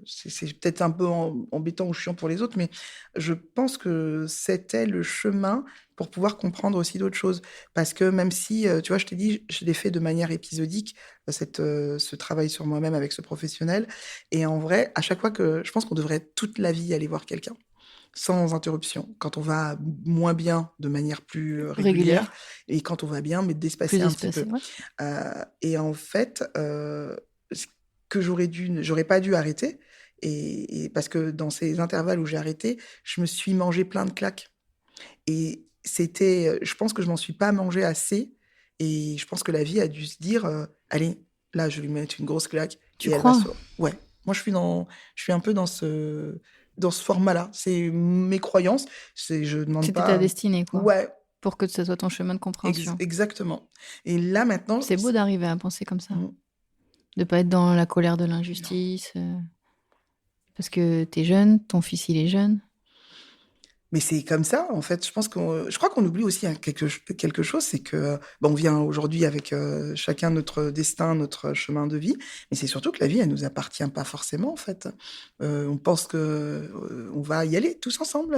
c'est peut-être un peu embêtant ou chiant pour les autres, mais je pense que c'était le chemin pour pouvoir comprendre aussi d'autres choses. Parce que même si, tu vois, je t'ai dit, je l'ai fait de manière épisodique, ce travail sur moi-même avec ce professionnel. Et en vrai, à chaque fois je pense qu'on devrait toute la vie aller voir quelqu'un sans interruption. Quand on va moins bien, de manière plus régulière, et quand on va bien, mais d'espacer un petit peu. Ouais. Et en fait, ce que j'aurais pas dû arrêter, et parce que dans ces intervalles où j'ai arrêté, je me suis mangé plein de claques. Et je pense que je m'en suis pas mangé assez, et je pense que la vie a dû se dire, allez, là, je vais lui mettre une grosse claque. Tu crois? Ouais. Moi, je suis un peu dans ce format-là. C'est mes croyances. Je demande C'était pas. ta destinée, quoi. Ouais. Pour que ce soit ton chemin de compréhension. Exactement. Et là, maintenant. C'est beau d'arriver à penser comme ça. De pas être dans la colère de l'injustice. Parce que t'es jeune, ton fils, il est jeune. Mais c'est comme ça, en fait. Je crois qu'on oublie aussi hein, quelque chose, c'est que bon, on vient aujourd'hui avec chacun notre destin, notre chemin de vie, mais c'est surtout que la vie, elle nous appartient pas forcément, en fait. On pense que on va y aller tous ensemble.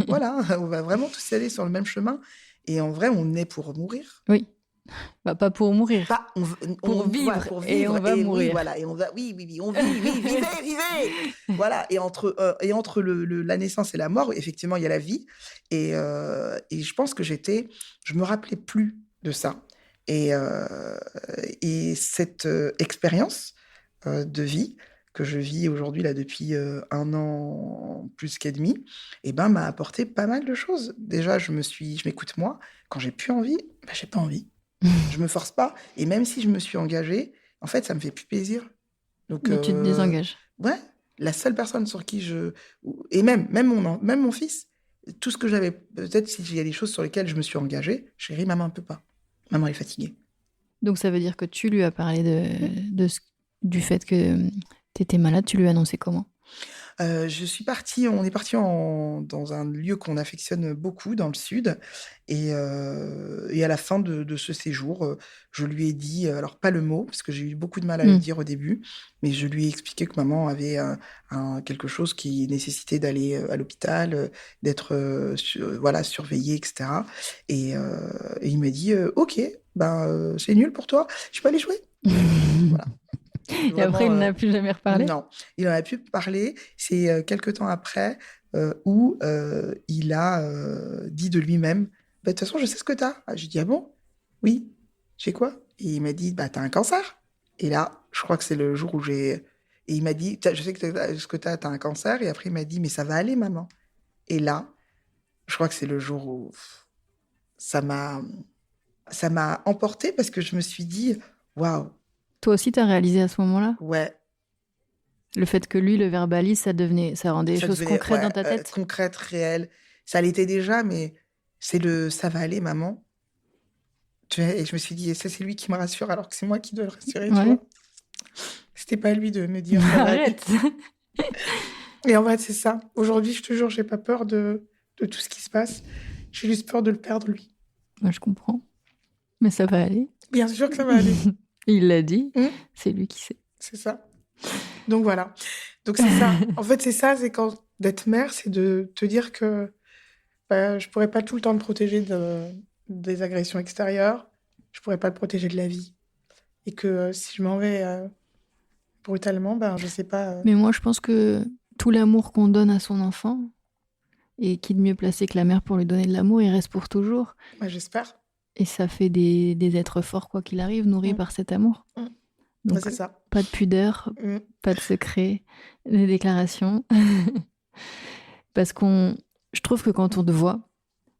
Voilà, on va vraiment tous y aller sur le même chemin. Et en vrai, on est pour mourir. Oui. Bah, pas pour mourir. Pas, Pour vivre, voilà, pour et on va oui, mourir. voilà, et on va, oui, on vit, oui, vivez. Voilà, et entre la naissance et la mort, effectivement, il y a la vie. Et je pense que je me rappelais plus de ça. Et cette expérience de vie que je vis aujourd'hui là depuis 1 an plus qu'et demi, et ben m'a apporté pas mal de choses. Déjà, je m'écoute moi. Quand j'ai plus envie, ben, j'ai pas envie. Je me force pas. Et même si je me suis engagée, en fait, ça me fait plus plaisir. Donc, Mais tu te désengages. ouais, la seule personne sur qui et même mon fils, tout ce que j'avais, peut-être s'il y a des choses sur lesquelles je me suis engagée, chérie, maman, ne peut pas. Maman est fatiguée. Donc ça veut dire que tu lui as parlé du fait que tu étais malade, tu lui as annoncé comment? On est parti dans un lieu qu'on affectionne beaucoup dans le sud. Et à la fin de ce séjour, je lui ai dit, alors pas le mot, parce que j'ai eu beaucoup de mal à le dire au début, mais je lui ai expliqué que maman avait quelque chose qui nécessitait d'aller à l'hôpital, d'être voilà, surveillée, etc. Et il m'a dit, ok, ben, c'est nul pour toi, je peux aller jouer. Voilà. Et après, il n'a plus jamais reparlé? Non, il en a plus parlé. C'est quelque temps après où il a dit de lui-même, bah, de toute façon, je sais ce que t'as. Ah, j'ai dit, ah bon? Oui. J'ai quoi? Et il m'a dit, bah, t'as un cancer. Et là, je crois que c'est le jour où j'ai... Et il m'a dit, je sais que ce que t'as un cancer. Et après, il m'a dit, mais ça va aller, maman. Et là, je crois que c'est le jour où ça m'a emporté parce que je me suis dit, waouh. Toi aussi, t'as réalisé à ce moment-là? Ouais. Le fait que lui le verbalise, ça rendait les choses concrètes dans ta tête? Concrètes, réelles. Ça l'était déjà, mais c'est ça va aller, maman. Et je me suis dit, c'est lui qui me rassure, alors que c'est moi qui dois le rassurer, tu vois. C'était pas lui de me dire. Arrête. Et en fait, c'est ça. Aujourd'hui, je te jure, j'ai pas peur de tout ce qui se passe. J'ai juste peur de le perdre, lui. Moi, je comprends. Mais ça va aller. Bien sûr que ça va aller. Il l'a dit. C'est lui qui sait. C'est ça. Donc voilà. Donc c'est ça. En fait, c'est ça, c'est quand d'être mère, c'est de te dire que je pourrais pas tout le temps te protéger des agressions extérieures. Je pourrais pas te protéger de la vie. Et que si je m'en vais brutalement, je sais pas. Mais moi, je pense que tout l'amour qu'on donne à son enfant, et qui est de mieux placé que la mère pour lui donner de l'amour, il reste pour toujours. J'espère. Et ça fait des êtres forts, quoi qu'il arrive, nourris par cet amour. Donc, c'est ça. Pas de pudeur, pas de secret, des déclarations. Parce je trouve que quand on te voit,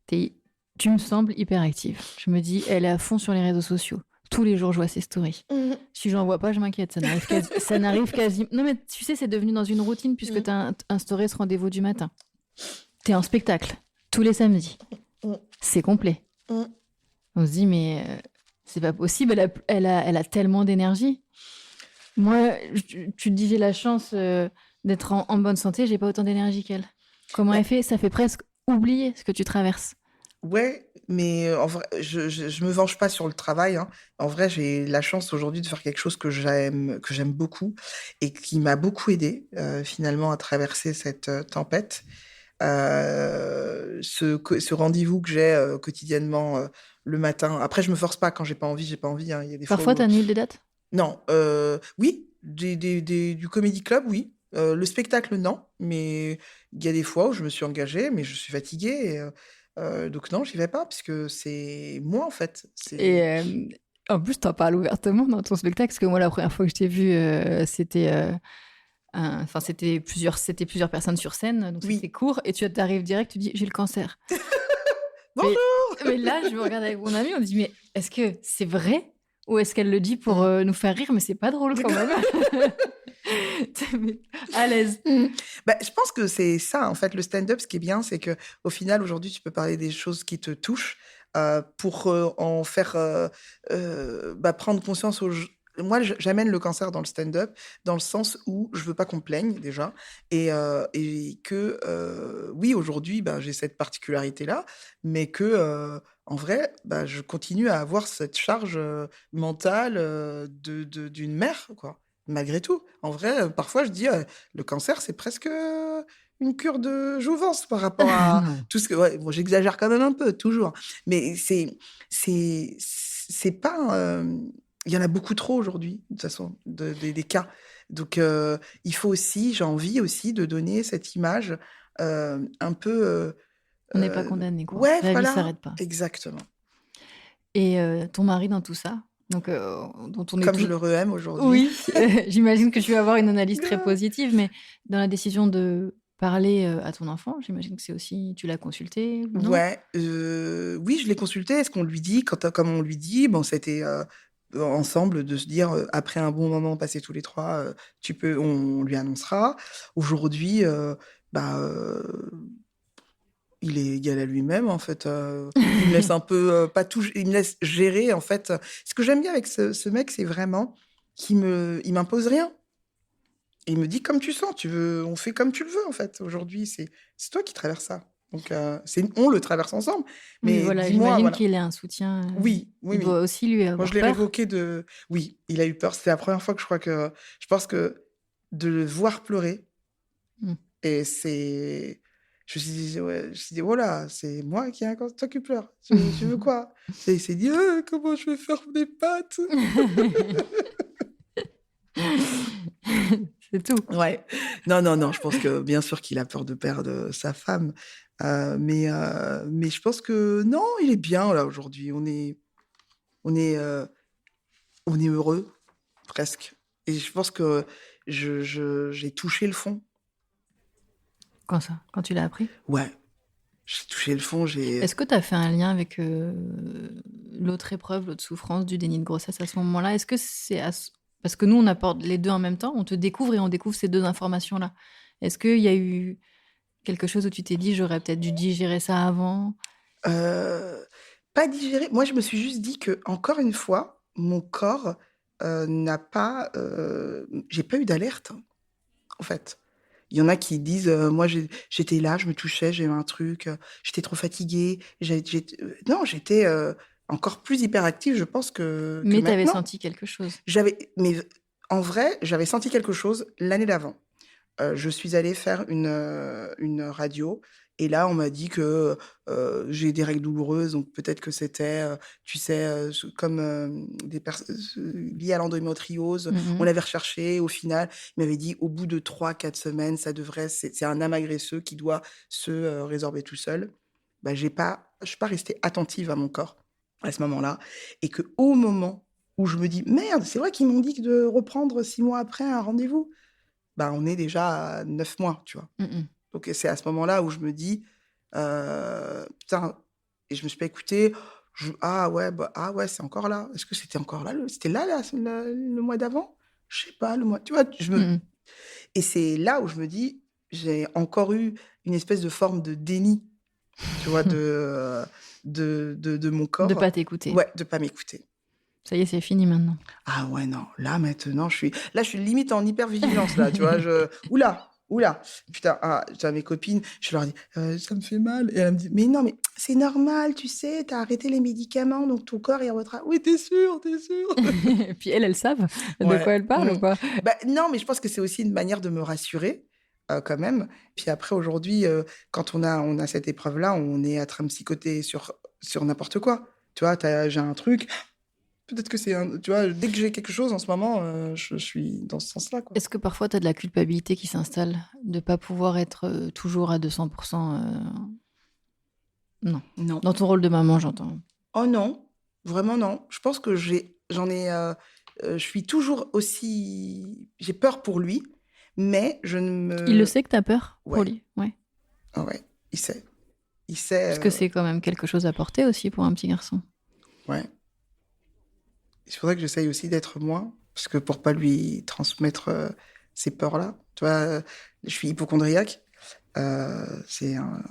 tu me sembles hyper active. Je me dis, elle est à fond sur les réseaux sociaux. Tous les jours, je vois ses stories. Si j'en vois pas, je m'inquiète. Ça n'arrive quasi. Non, mais tu sais, c'est devenu dans une routine puisque tu as instauré ce rendez-vous du matin. Tu es en spectacle tous les samedis. C'est complet. On se dit, mais c'est pas possible. Elle a tellement d'énergie. Moi, tu te dis, j'ai la chance d'être en bonne santé. J'ai pas autant d'énergie qu'elle. Comment elle fait? Ça fait presque oublier ce que tu traverses. Ouais, mais en vrai, je me venge pas sur le travail, hein. En vrai, j'ai la chance aujourd'hui de faire quelque chose que j'aime beaucoup et qui m'a beaucoup aidée finalement à traverser cette tempête. Ce rendez-vous que j'ai quotidiennement le matin. Après, je me force pas quand j'ai pas envie, hein. Il y a des Parfois, fois où... t'annules des dates? Non, oui, du Comedy Club, oui. Le spectacle, non. Mais il y a des fois où je me suis engagée, mais je suis fatiguée. Donc non, j'y vais pas, puisque c'est moi, en fait. Et en plus, t'en parles ouvertement dans ton spectacle, parce que moi, la première fois que je t'ai vu, c'était plusieurs personnes sur scène, donc c'était court, et tu arrives direct, tu dis, j'ai le cancer. Bonjour. Mais là, je me regarde avec mon amie, on dit, mais est-ce que c'est vrai? Ou est-ce qu'elle le dit pour nous faire rire? Mais c'est pas drôle quand même. À l'aise. Je pense que c'est ça, en fait, le stand-up. Ce qui est bien, c'est qu'au final, aujourd'hui, tu peux parler des choses qui te touchent pour en faire prendre conscience moi, j'amène le cancer dans le stand-up, dans le sens où je veux pas qu'on me plaigne déjà, et que oui, aujourd'hui, bah, j'ai cette particularité-là, mais que en vrai, bah, je continue à avoir cette charge mentale d'une mère, quoi. Malgré tout. En vrai, parfois, je dis, le cancer, c'est presque une cure de jouvence par rapport à Non. tout ce que. Ouais, bon, j'exagère quand même un peu, toujours. Mais c'est pas. Il y en a beaucoup trop aujourd'hui, de toute façon, des cas. Donc, il faut aussi, j'ai envie aussi de donner cette image un peu. On n'est pas condamné, quoi. Ouais, La vie voilà, s'arrête pas. exactement. Et ton mari dans tout ça, donc dont on est Comme je tout. le re-aime aujourd'hui. Oui, j'imagine que tu vas avoir une analyse très positive, mais dans la décision de parler, à ton enfant, j'imagine que c'est aussi tu l'as consulté ou non? Ouais, oui, je l'ai consulté. Est-ce qu'on lui dit comme on lui dit, bon, c'était, ensemble de se dire, après un bon moment passé tous les 3, on lui annoncera. Aujourd'hui, bah, il est égal à lui-même, en fait, il me laisse un peu, pas tout g il me laisse gérer, en fait, ce que j'aime bien avec ce mec, c'est vraiment il m'impose rien. Il me dit: «Comme tu sens, tu veux on fait comme tu le veux, en fait. Aujourd'hui, c'est toi qui traverses ça. Donc on le traverse ensemble, Oui, mais voilà, dis-moi» j'imagine voilà. qu'il ait un soutien, Oui, oui, il oui. doit aussi lui Quand je avoir l'ai peur? révoqué oui, il a eu peur. C'était la première fois que je pense que de le voir pleurer Mmh. et c'est je me suis dit: «Ouais», je me suis dit: «Oh là, c'est moi qui ai un cancer, toi qui pleures. Tu veux quoi?» Et il s'est dit: comment je vais faire mes pâtes?» C'est tout. Ouais. Non, non, non, je pense que bien sûr qu'il a peur de perdre, sa femme, mais je pense que non, il est bien là aujourd'hui. On est, heu, on est heureux, presque, et je pense que j'ai touché le fond. Quand ça? Quand tu l'as appris? Ouais, j'ai touché le fond, j'ai Est-ce que tu as fait un lien avec, l'autre épreuve, l'autre souffrance du déni de grossesse à ce moment-là? Est-ce que c'est à ce parce que nous, on apporte les 2 en même temps, on te découvre et on découvre ces 2 informations-là. Est-ce qu'il y a eu quelque chose où tu t'es dit: «J'aurais peut-être dû digérer ça avant»? heu, pas digéré. Moi, je me suis juste dit que encore une fois, mon corps, n'a pas, j'ai pas eu d'alerte, hein, en fait. Il y en a qui disent, moi j'étais là, je me touchais, j'ai eu un truc, j'étais trop fatiguée, non, j'étais, encore plus hyperactive, je pense que Mais tu avais maintenant. senti quelque chose? Mais en vrai, j'avais senti quelque chose l'année d'avant. Je suis allée faire une radio, et là, on m'a dit que, j'ai des règles douloureuses, donc peut-être que c'était, tu sais, comme, des personnes liées à l'endométriose. Mmh On mh. avait recherché, au final, il m'avait dit: «Au bout de 3, 4 semaines, ça devrait c'est un amas graisseux qui doit se, résorber tout seul». Bah, je suis pas restée attentive à mon corps, à ce moment-là, et qu'au moment où je me dis: «Merde, c'est vrai qu'ils m'ont dit que de reprendre 6 mois après un rendez-vous». Bah, on est déjà à 9 mois, tu vois? Mmh mh. Donc c'est à ce moment-là où je me dis, «Putain», et je me suis pas écoutée. «Ah ouais, bah, ah ouais, c'est encore là. Est-ce que c'était encore là c'était là, le mois d'avant? Je sais pas, le mois», tu vois? Mmh mh. Et c'est là où je me dis: «J'ai encore eu une espèce de forme de déni», tu vois? De mon De corps. pas t'écouter. Ouais, de pas m'écouter. Ça y est, c'est fini maintenant. Ah ouais, non, là maintenant je suis limite en hypervigilance là, tu vois? Ouh là, ouh là, putain, tu mes copines, je leur dis: Ça me fait mal», et elles me disent: «Mais non, mais c'est normal, tu sais, tu as arrêté les médicaments, donc ton corps il retra». «Oui, tu es sûre, tu es sûre?» Et puis elles savent de Ouais, quoi elles parlent mmh. ou pas? Bah, non, mais je pense que c'est aussi une manière de me rassurer, quand même. Puis après aujourd'hui, quand on a cette épreuve-là, on est à train de psychoter sur n'importe quoi. Tu vois? J'ai un truc. Peut-être que c'est un tu vois? Dès que j'ai quelque chose en ce moment, je suis dans ce sens-là, quoi. Est-ce que parfois tu as de la culpabilité qui s'installe? De pas pouvoir être, toujours à 200 non. Non. Dans ton rôle de maman, j'entends. Oh non, vraiment non. Je pense que je suis toujours aussi j'ai peur pour lui, mais je ne Il le me sait que tu as peur pour ouais, lui? Ouais. ah ouais, il sait. Il sait, Parce que c'est quand même quelque chose à porter aussi pour un petit garçon. ouais. Il faudrait que j'essaye aussi d'être moi, parce que pour pas lui transmettre, ces peurs-là. Tu vois? Je suis hypocondriaque, c'est un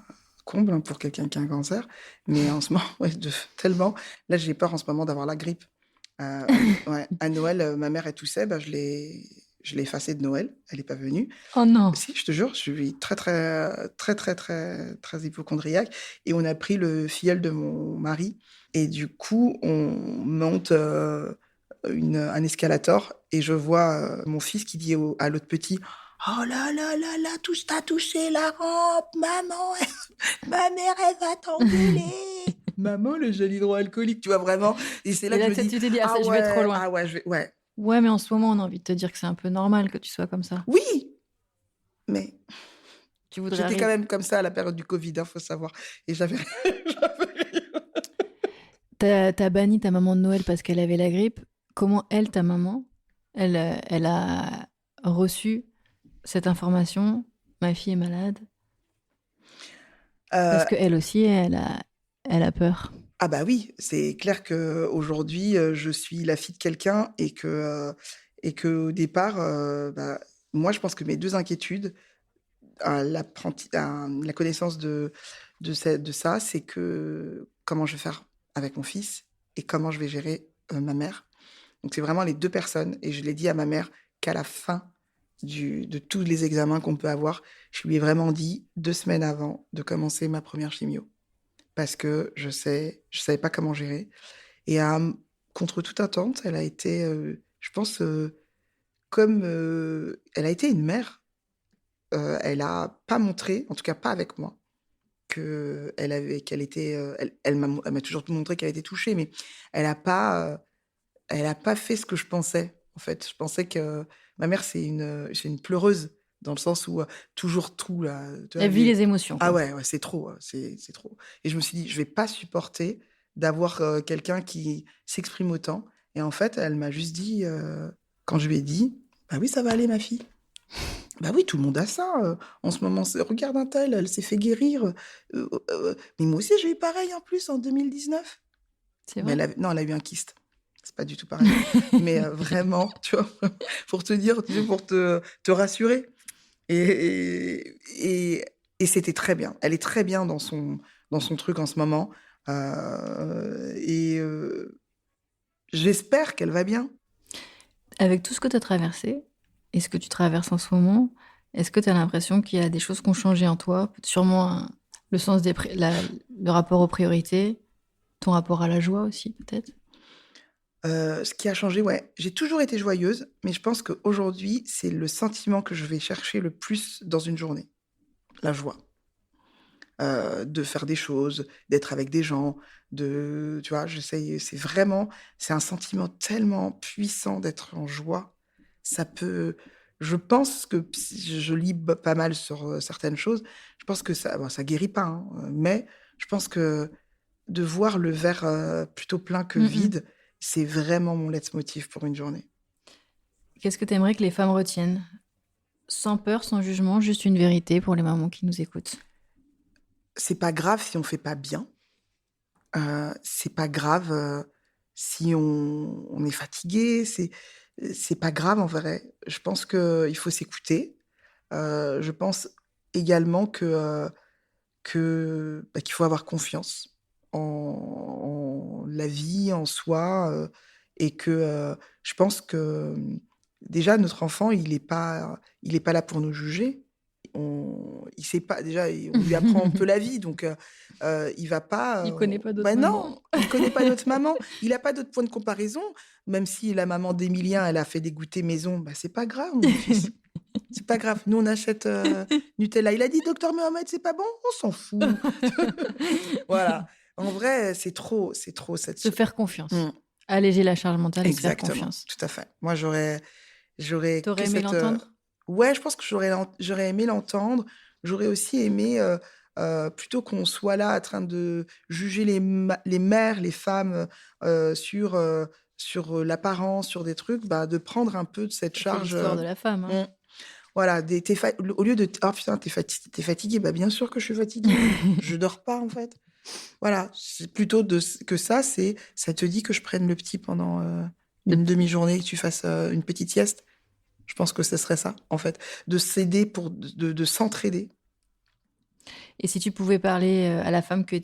comble, hein, pour quelqu'un qui a un cancer, mais en ce moment, ouais, tellement. Là, j'ai peur en ce moment d'avoir la grippe. À Noël, ma mère, elle toussait, je l'ai effacée de Noël. Elle n'est pas venue. Oh non. Si, je te jure, je suis très, très, très, très, très, très hypocondriaque. Et on a pris le filleul de mon mari. Et du coup, on monte un escalator. Et je vois mon fils qui dit à l'autre petit, oh là là là là, t'as touché la rampe, maman, ma mère, elle va t'engueuler. Maman, le gel hydroalcoolique, tu vois vraiment. Et c'est là Et que je là, me dis, tu t'es dit, je vais trop loin. ah ouais, ouais. Ouais, mais en ce moment, on a envie de te dire que c'est un peu normal que tu sois comme ça. Oui, mais Tu voudrais j'étais quand arriver. même comme ça à la période du Covid, faut savoir. Et j'avais T'as banni ta maman de Noël parce qu'elle avait la grippe. Comment elle, ta maman, elle a reçu cette information? Ma fille est malade. Euh, Parce qu'elle aussi, elle a peur. ah bah oui, c'est clair que aujourd'hui je suis la fille de quelqu'un et que au départ, bah, moi je pense que mes deux inquiétudes, la connaissance de ça, c'est que comment je vais faire avec mon fils et comment je vais gérer ma mère. Donc c'est vraiment les deux personnes et je l'ai dit à ma mère qu'à la fin de tous les examens qu'on peut avoir, je lui ai vraiment dit 2 semaines avant de commencer ma première chimio parce que je savais pas comment gérer. Et contre toute attente, elle a été, je pense, elle a été une mère. Elle a pas montré, en tout cas pas avec moi, qu'elle était. Elle m'a toujours montré qu'elle était touchée, mais elle a pas fait ce que je pensais. En fait, je pensais que ma mère c'est une pleureuse dans le sens où toujours tout là. Tu vois, Elle vit les émotions, ah quoi. ouais, ouais, c'est trop, c'est trop. Et je me suis dit, je vais pas supporter d'avoir quelqu'un qui s'exprime autant. Et en fait, elle m'a juste dit, quand je lui ai dit, bah oui, ça va aller, ma fille. Bah oui, tout le monde a ça. En ce moment, regarde un tel, elle s'est fait guérir. Mais moi aussi, j'ai eu pareil en plus en 2019. C'est Mais vrai. non, elle a eu un kyste. C'est pas du tout pareil. Mais vraiment, tu vois, pour te dire, tu sais, pour te rassurer. Et, et, et c'était très bien. Elle est très bien dans son truc en ce moment. Et j'espère qu'elle va bien. Avec tout ce que tu as traversé et ce que tu traverses en ce moment, est-ce que tu as l'impression qu'il y a des choses qui ont changé en toi? Sûrement le sens le rapport aux priorités, ton rapport à la joie aussi, peut-être? Ce qui a changé, ouais, j'ai toujours été joyeuse, mais je pense qu'aujourd'hui, c'est le sentiment que je vais chercher le plus dans une journée, la joie. De faire des choses, d'être avec des gens, tu vois, j'essaye, c'est un sentiment tellement puissant d'être en joie. Ça peut, je pense que si je lis pas mal sur certaines choses, je pense que ça, bon, ça guérit pas, hein, mais je pense que de voir le verre plutôt plein que Mm, mm. vide, c'est vraiment mon leitmotiv pour une journée. Qu'est-ce que tu aimerais que les femmes retiennent? Sans peur, sans jugement, juste une vérité pour les mamans qui nous écoutent. C'est pas grave si on fait pas bien. C'est pas grave si on est fatigué. C'est pas grave en vrai. Je pense qu'il faut s'écouter. Je pense également qu'il faut avoir confiance en la vie, en soi, et que je pense que déjà notre enfant, il est pas là pour nous juger. Il sait pas déjà, on lui apprend un peu la vie, donc il va pas. Il connaît pas d'autres Ben mamans. non, il connaît pas d'autres mamans. Il a pas d'autres points de comparaison. Même si la maman d'Emilien, elle a fait des goûters maison, bah c'est pas grave, mon fils. C'est pas grave. Nous, on achète Nutella. Il a dit, docteur Mohamed, c'est pas bon? On s'en fout. Voilà. En vrai, c'est trop cette. Se faire confiance. Mm, Alléger la charge mentale et se faire exactement. confiance. Tout à fait. Moi, j'aurais T'aurais que aimé cette. l'entendre? Ouais, je pense que j'aurais aimé l'entendre. J'aurais aussi aimé, plutôt qu'on soit là en train de juger les mères, les femmes, sur l'apparence, sur des trucs, bah, de prendre un peu de cette C'est charge. l'histoire de la femme, hein. Mm. Voilà, au lieu de «Oh putain, t'es fatigué», bah, bien sûr que je suis fatiguée. Je dors pas, en fait. Voilà, c'est plutôt que ça, ça te dit que je prenne le petit pendant une demi-journée, que tu fasses une petite sieste. Je pense que ce serait ça, en fait. De s'aider de s'entraider. Et si tu pouvais parler à la femme tu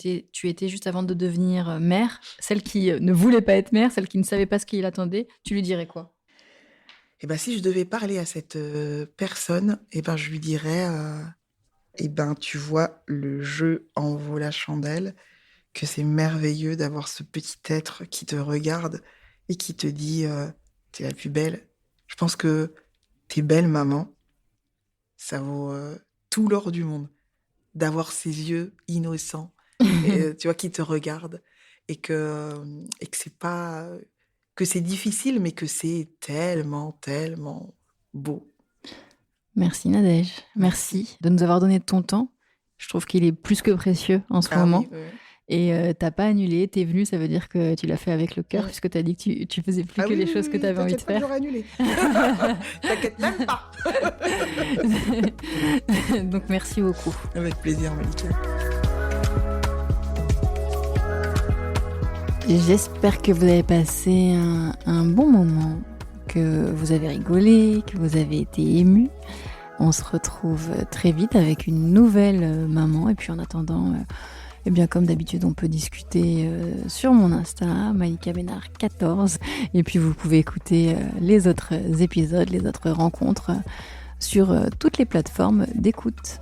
étais juste avant de devenir mère, celle qui ne voulait pas être mère, celle qui ne savait pas ce qui l'attendait, tu lui dirais quoi? Et ben, si je devais parler à cette personne, et ben, je lui dirais, et ben, tu vois, le jeu en vaut la chandelle, que c'est merveilleux d'avoir ce petit être qui te regarde et qui te dit, t'es la plus belle. Je pense que t'es belle, maman. Ça vaut tout l'or du monde d'avoir ces yeux innocents, et, tu vois, qui te regardent et que c'est pas que c'est difficile, mais que c'est tellement, tellement beau. Merci Nadège, Merci. merci de nous avoir donné de ton temps. Je trouve qu'il est plus que précieux en ce Ah moment. oui, oui, oui. Et t'as pas annulé, t'es venu, ça veut dire que tu l'as fait avec le cœur, Ouais. puisque t'as dit que tu faisais plus Ah que oui, les oui, choses oui, que oui, t'avais envie de t'inquiète pas que faire. j'aurais annulé. T'inquiète même pas. Donc merci beaucoup. Avec plaisir, Malika. J'espère que vous avez passé un bon moment, que vous avez rigolé, que vous avez été ému. On se retrouve très vite avec une nouvelle maman. Et puis en attendant, eh bien comme d'habitude, on peut discuter sur mon Insta, Malika Bénard 14. Et puis vous pouvez écouter les autres épisodes, les autres rencontres sur toutes les plateformes d'écoute.